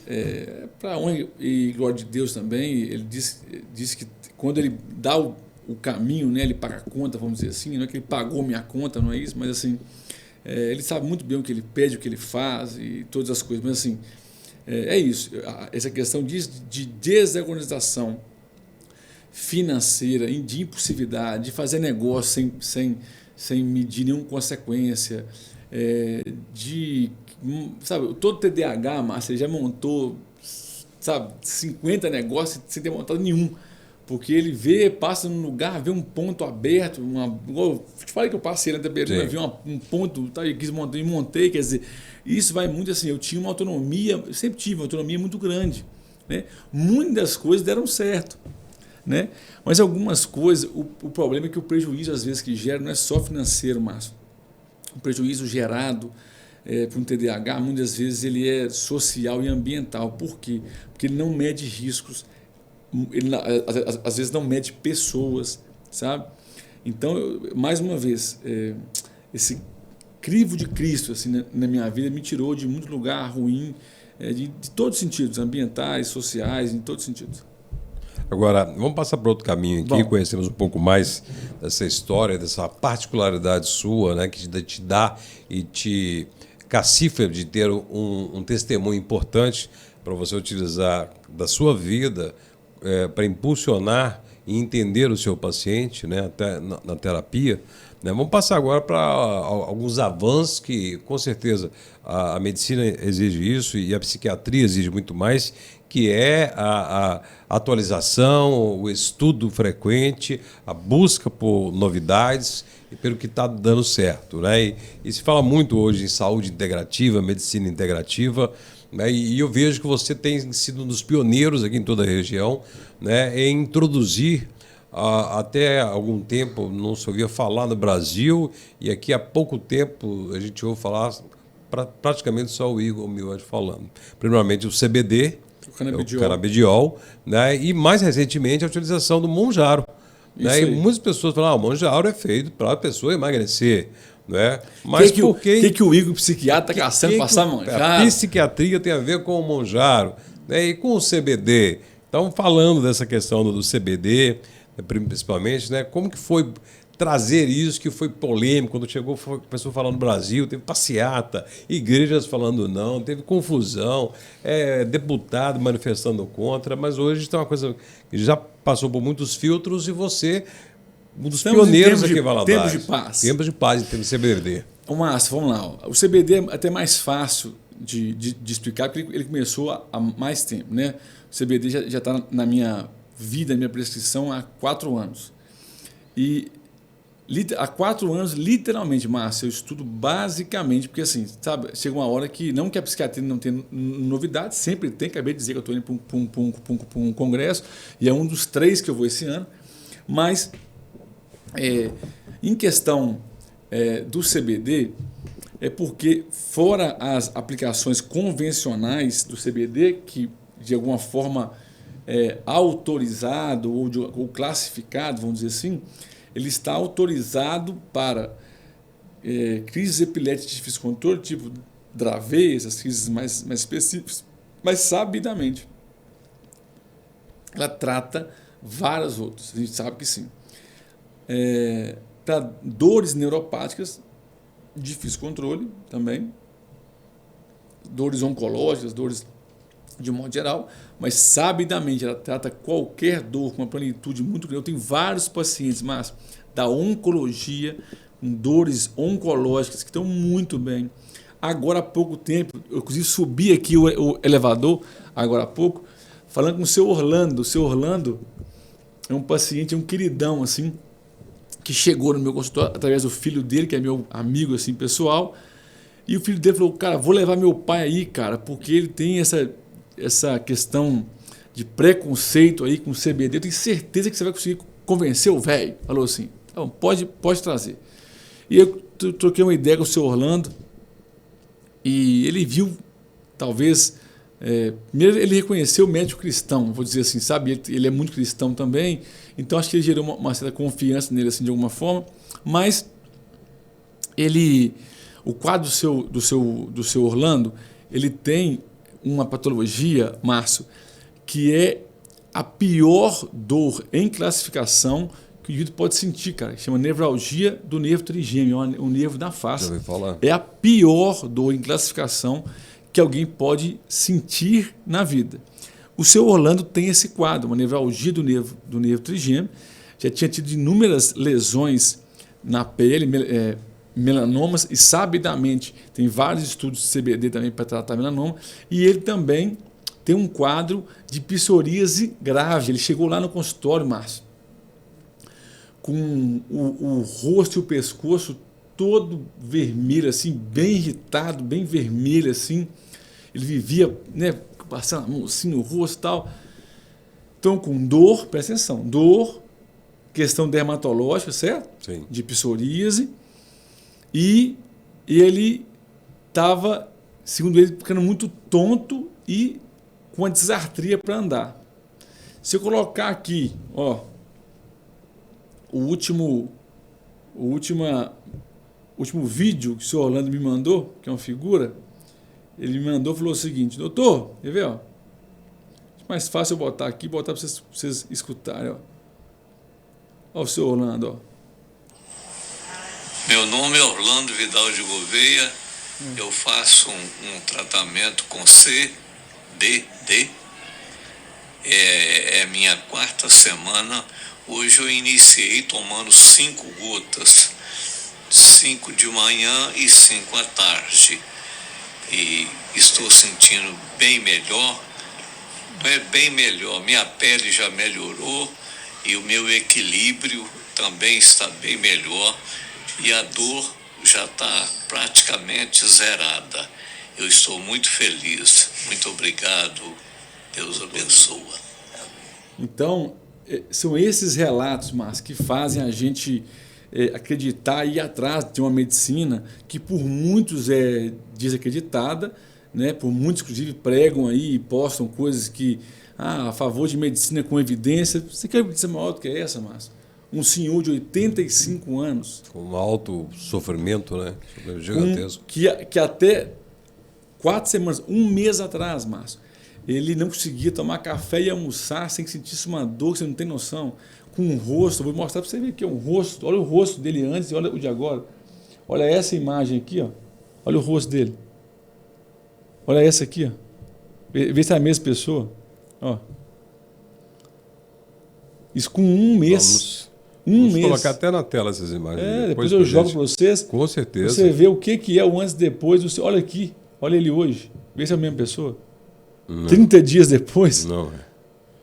para honra e glória de Deus também, ele disse que quando ele dá o caminho, né, ele paga a conta, vamos dizer assim, não é que ele pagou minha conta, não é isso, mas assim, ele sabe muito bem o que ele pede, o que ele faz e todas as coisas, mas assim, é isso, essa questão de desorganização financeira, de impulsividade, de fazer negócio sem medir nenhuma consequência, sabe, todo TDAH, Márcio, ele já montou, sabe, 50 negócios sem ter montado nenhum. Porque ele passa num lugar, vê um ponto aberto, igual eu te falei que eu passei na Taperuna, vi um ponto, tá, e quis montar e montei, quer dizer, isso vai muito assim, eu tinha uma autonomia, eu sempre tive uma autonomia muito grande, né? Muitas das coisas deram certo, né? Mas algumas coisas, o problema é que o prejuízo às vezes que gera não é só financeiro, Márcio. O prejuízo gerado por um TDAH, muitas vezes ele é social e ambiental. Por quê? Porque ele não mede riscos, ele às vezes não mede pessoas, sabe? Então, mais uma vez, esse crivo de Cristo assim, na minha vida me tirou de muito lugar ruim, de todos os sentidos, ambientais, sociais, em todos os sentidos. Agora, vamos passar para outro caminho aqui, conhecemos um pouco mais dessa história, dessa particularidade sua, né, que te dá e te cacifra de ter um testemunho importante para você utilizar da sua vida para impulsionar e entender o seu paciente, né, até na terapia. Né? Vamos passar agora para alguns avanços que, com certeza, a medicina exige isso e a psiquiatria exige muito mais, que é a atualização, o estudo frequente, a busca por novidades e pelo que está dando certo. Né? E se fala muito hoje em saúde integrativa, medicina integrativa, né? E eu vejo que você tem sido um dos pioneiros aqui em toda a região, né, em introduzir, até algum tempo não se ouvia falar no Brasil, e aqui há pouco tempo a gente ouve falar praticamente só o Igor Miotti falando. Primeiramente o CBD, o canabidiol, né, e mais recentemente a utilização do Monjaro. Né, e muitas pessoas falam, o Monjaro é feito para a pessoa emagrecer. Né? Mas que o Igor psiquiatra está caçando passar Monjaro? A psiquiatria tem a ver com o Monjaro, né, e com o CBD. Então, falando dessa questão do CBD, principalmente, né, como que foi trazer isso, que foi polêmico, quando chegou, começou a falar no Brasil, teve passeata, igrejas falando não, teve confusão, deputado manifestando contra, mas hoje tem uma coisa que já passou por muitos filtros e você... Um dos pioneiros aqui em Valadares. Tempos de paz. Tempos de paz em termos de CBD. Márcio, vamos lá. O CBD é até mais fácil de explicar, porque ele começou há mais tempo. Né? O CBD já está na minha vida, na minha prescrição, há 4 anos. E há 4 anos, literalmente, Márcio, eu estudo basicamente, porque assim, sabe, chega uma hora que, não que a psiquiatria não tenha novidades, sempre tem, acabei de dizer que eu estou indo para um congresso, e é um dos 3 que eu vou esse ano, mas... em questão do CBD, é porque, fora as aplicações convencionais do CBD, que de alguma forma autorizado ou classificado, vamos dizer assim, ele está autorizado para crises epiléticas de difícil controle, tipo Dravet, essas crises mais específicas, mas sabidamente ela trata várias outras, a gente sabe que sim. Para dores neuropáticas, difícil controle também, dores oncológicas, dores de modo geral, mas sabidamente ela trata qualquer dor com uma plenitude muito grande. Eu tenho vários pacientes, mas da oncologia, com dores oncológicas que estão muito bem. Agora há pouco tempo, eu inclusive subi aqui o elevador, agora há pouco, falando com o seu Orlando. O seu Orlando é um paciente, é um queridão, assim, que chegou no meu consultório através do filho dele, que é meu amigo assim, pessoal, e o filho dele falou, cara, vou levar meu pai aí, cara, porque ele tem essa questão de preconceito aí com o CBD, eu tenho certeza que você vai conseguir convencer o velho. Falou assim, então, pode trazer. E eu troquei uma ideia com o seu Orlando, e ele viu, talvez, primeiro ele reconheceu o médico cristão, vou dizer assim, sabe, ele é muito cristão também, então acho que ele gerou uma certa confiança nele assim, de alguma forma, mas o quadro do seu Orlando, ele tem uma patologia, Márcio, que é a pior dor em classificação que o indivíduo pode sentir, cara, que chama nevralgia do nervo trigêmeo, um nervo da face. Já ouvi falar. É a pior dor em classificação que alguém pode sentir na vida. O seu Orlando tem esse quadro, uma nevralgia do nervo trigêmeo, já tinha tido inúmeras lesões na pele, melanomas, e sabidamente tem vários estudos de CBD também para tratar melanoma, e ele também tem um quadro de psoríase grave. Ele chegou lá no consultório, Márcio, com o rosto e o pescoço todo vermelho, assim, bem irritado, bem vermelho, assim. Ele vivia, né, passando a mão assim no rosto e tal. Então, com dor, presta atenção, dor, questão dermatológica, certo? Sim. De psoríase. E ele estava, segundo ele, ficando muito tonto e com uma disartria para andar. Se eu colocar aqui, ó, o último vídeo que o senhor Orlando me mandou, que é uma figura, ele me mandou e falou o seguinte: doutor, quer ver? Ó, é mais fácil eu botar aqui, botar para vocês escutarem. Ó. Ó, o senhor Orlando. Ó. Meu nome é Orlando Vidal de Gouveia, eu faço um tratamento com CBD, é minha 4ª semana. Hoje eu iniciei tomando 5 gotas, 5 de manhã e 5 à tarde, e estou sentindo bem melhor, bem melhor, minha pele já melhorou e o meu equilíbrio também está bem melhor. E a dor já está praticamente zerada. Eu estou muito feliz. Muito obrigado. Deus abençoa. Então, são esses relatos, Márcio, que fazem a gente acreditar e ir atrás de uma medicina que por muitos é desacreditada, né? Por muitos, inclusive, pregam aí e postam coisas que a favor de medicina com evidência. Você quer evidência maior do que essa, Márcio? Um senhor de 85 anos. Com um alto sofrimento, né? Gigantesco. Que até 4 semanas, um mês atrás, Márcio, ele não conseguia tomar café e almoçar sem que sentisse uma dor que você não tem noção. Com um rosto, eu vou mostrar para você ver aqui, um rosto. Olha o rosto dele antes e olha o de agora. Olha essa imagem aqui, ó. Olha o rosto dele. Olha essa aqui, ó. Vê se é a mesma pessoa. Ó. Isso com um mês. Vamos colocar até na tela essas imagens. Depois eu jogo para vocês. Com certeza. Você vê o que é o antes e depois. Olha aqui, olha ele hoje. Vê se é a mesma pessoa. Não. 30 dias depois. Não é.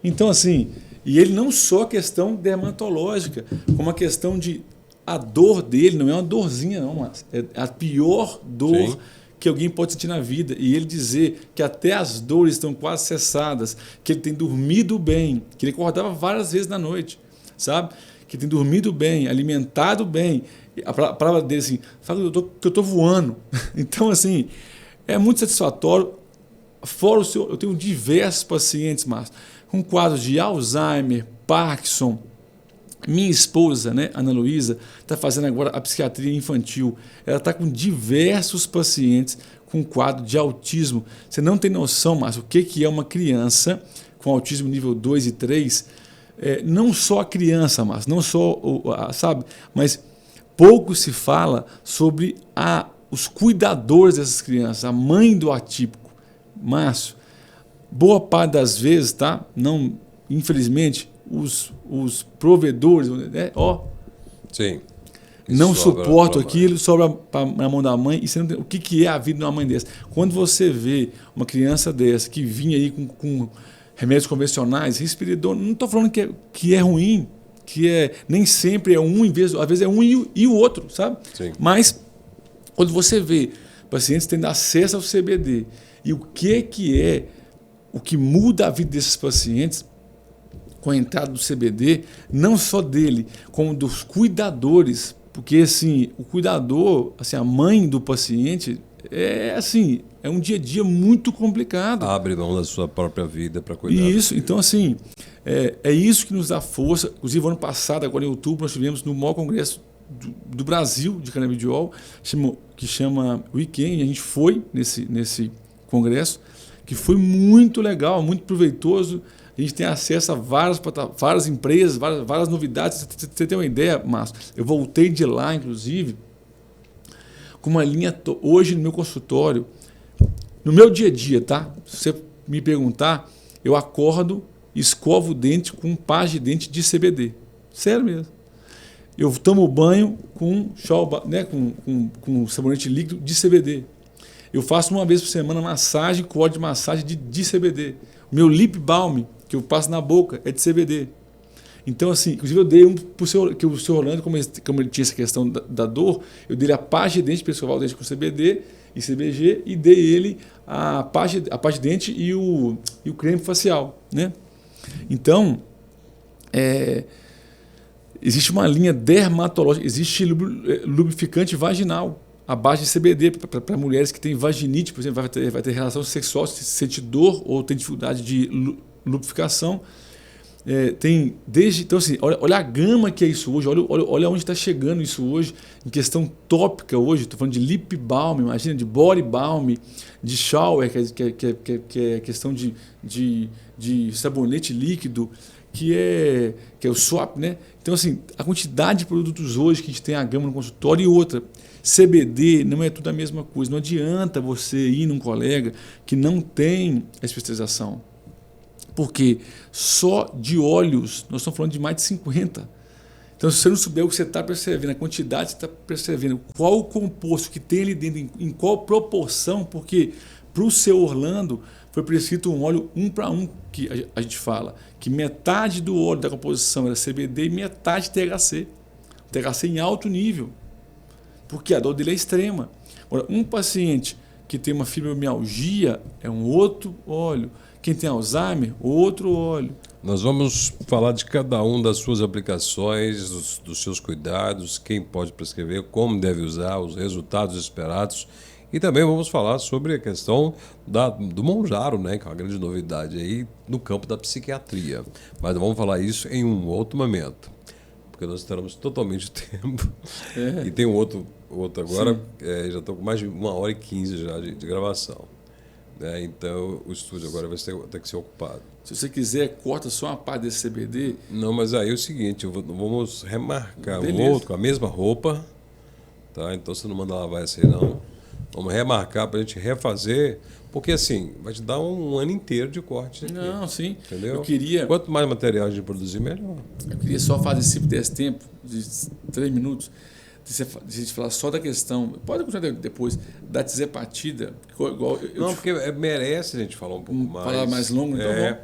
Então, assim, e ele não só questão dermatológica, como a questão de a dor dele não é uma dorzinha, não, mas é a pior dor Sim. que alguém pode sentir na vida. E ele dizer que até as dores estão quase cessadas, que ele tem dormido bem, que ele acordava várias vezes na noite, sabe? Que tem dormido bem, alimentado bem. A palavra dele assim, fala que eu estou voando. Então, assim, é muito satisfatório. Fora o seu, eu tenho diversos pacientes, Márcio, com quadros de Alzheimer, Parkinson. Minha esposa, né, Ana Luísa, está fazendo agora a psiquiatria infantil. Ela está com diversos pacientes com quadro de autismo. Você não tem noção, Márcio, o que é uma criança com autismo nível 2 e 3. Não só a criança, Márcio, não só, sabe, mas pouco se fala sobre os cuidadores dessas crianças, a mãe do atípico. Márcio, boa parte das vezes, tá? Não, infelizmente, os provedores, né? Sim. Não suportam aquilo, sobra na mão da mãe. E você não tem, o que é a vida de uma mãe dessa? Quando você vê uma criança dessa que vinha aí com remédios convencionais, respirador, não estou falando que é ruim, nem sempre é um, às vezes é um e o outro, sabe? Sim. Mas quando você vê pacientes tendo acesso ao CBD e o que muda a vida desses pacientes com a entrada do CBD, não só dele, como dos cuidadores, porque assim, o cuidador, assim, a mãe do paciente, é um dia a dia muito complicado. Abre mão da sua própria vida para cuidar. Isso, então assim, é isso que nos dá força. Inclusive, ano passado, agora em outubro, nós tivemos no maior congresso do Brasil de canabidiol, que chama Weekend, a gente foi nesse congresso, que foi muito legal, muito proveitoso. A gente tem acesso a várias empresas, várias novidades. Você tem uma ideia, Márcio? Eu voltei de lá, inclusive, com uma linha hoje no meu consultório, no meu dia a dia, tá? Se você me perguntar, eu acordo, escovo o dente com pasta de dente de CBD. Sério mesmo. Eu tomo banho com né, com sabonete líquido de CBD. Eu faço uma vez por semana massagem com óleo de massagem de CBD. O meu lip balm, que eu passo na boca, é de CBD. Então, assim, inclusive eu dei um para o senhor, que o senhor Orlando, como ele tinha essa questão da dor, eu dei a pasta de dente para escovar o dente com CBD e CBG e dei ele a pasta de dente e o creme facial, né? Então, existe uma linha dermatológica, existe lubrificante vaginal à base de CBD para mulheres que têm vaginite, por exemplo, vai ter relação sexual, se sente dor ou tem dificuldade de lubrificação. Então, assim, olha a gama que é isso hoje, olha onde está chegando isso hoje, em questão tópica hoje. Estou falando de lip balm, imagina, de body balm, de shower, que é questão de sabonete líquido, que é o swap, né? Então, assim, a quantidade de produtos hoje que a gente tem a gama no consultório e outra. CBD não é tudo a mesma coisa. Não adianta você ir num colega que não tem a especialização. Porque só de óleos, nós estamos falando de mais de 50. Então, se você não souber o que você está percebendo, a quantidade que você está percebendo, qual o composto que tem ali dentro, em qual proporção, porque para o seu Orlando foi prescrito um óleo 1 para 1, que a gente fala, que metade do óleo da composição era CBD e metade THC. THC em alto nível, porque a dor dele é extrema. Agora, um paciente que tem uma fibromialgia é um outro óleo. Quem tem Alzheimer, outro óleo. Nós vamos falar de cada um das suas aplicações, dos seus cuidados, quem pode prescrever, como deve usar, os resultados esperados. E também vamos falar sobre a questão do Mounjaro, né, que é uma grande novidade aí no campo da psiquiatria. Mas vamos falar isso em um outro momento, porque nós teremos totalmente tempo. E tem um outro agora, já estou com mais de 1h15 já de gravação. Então o estúdio agora vai ter que ser ocupado. Se você quiser, corta só uma parte desse CBD. Não, mas aí é o seguinte, vamos remarcar Beleza. um outro com a mesma roupa, tá? Então você não manda lavar essa aí não. Vamos remarcar para a gente refazer, porque assim, vai te dar um ano inteiro de corte aqui. Não, sim. Entendeu? Quanto mais material a gente produzir, melhor. Eu queria só fazer esse desse tempo, de 3 minutos, de a gente falar só da questão, pode continuar depois, da tizepatida. Porque merece a gente falar um pouco mais. Falar mais longo, então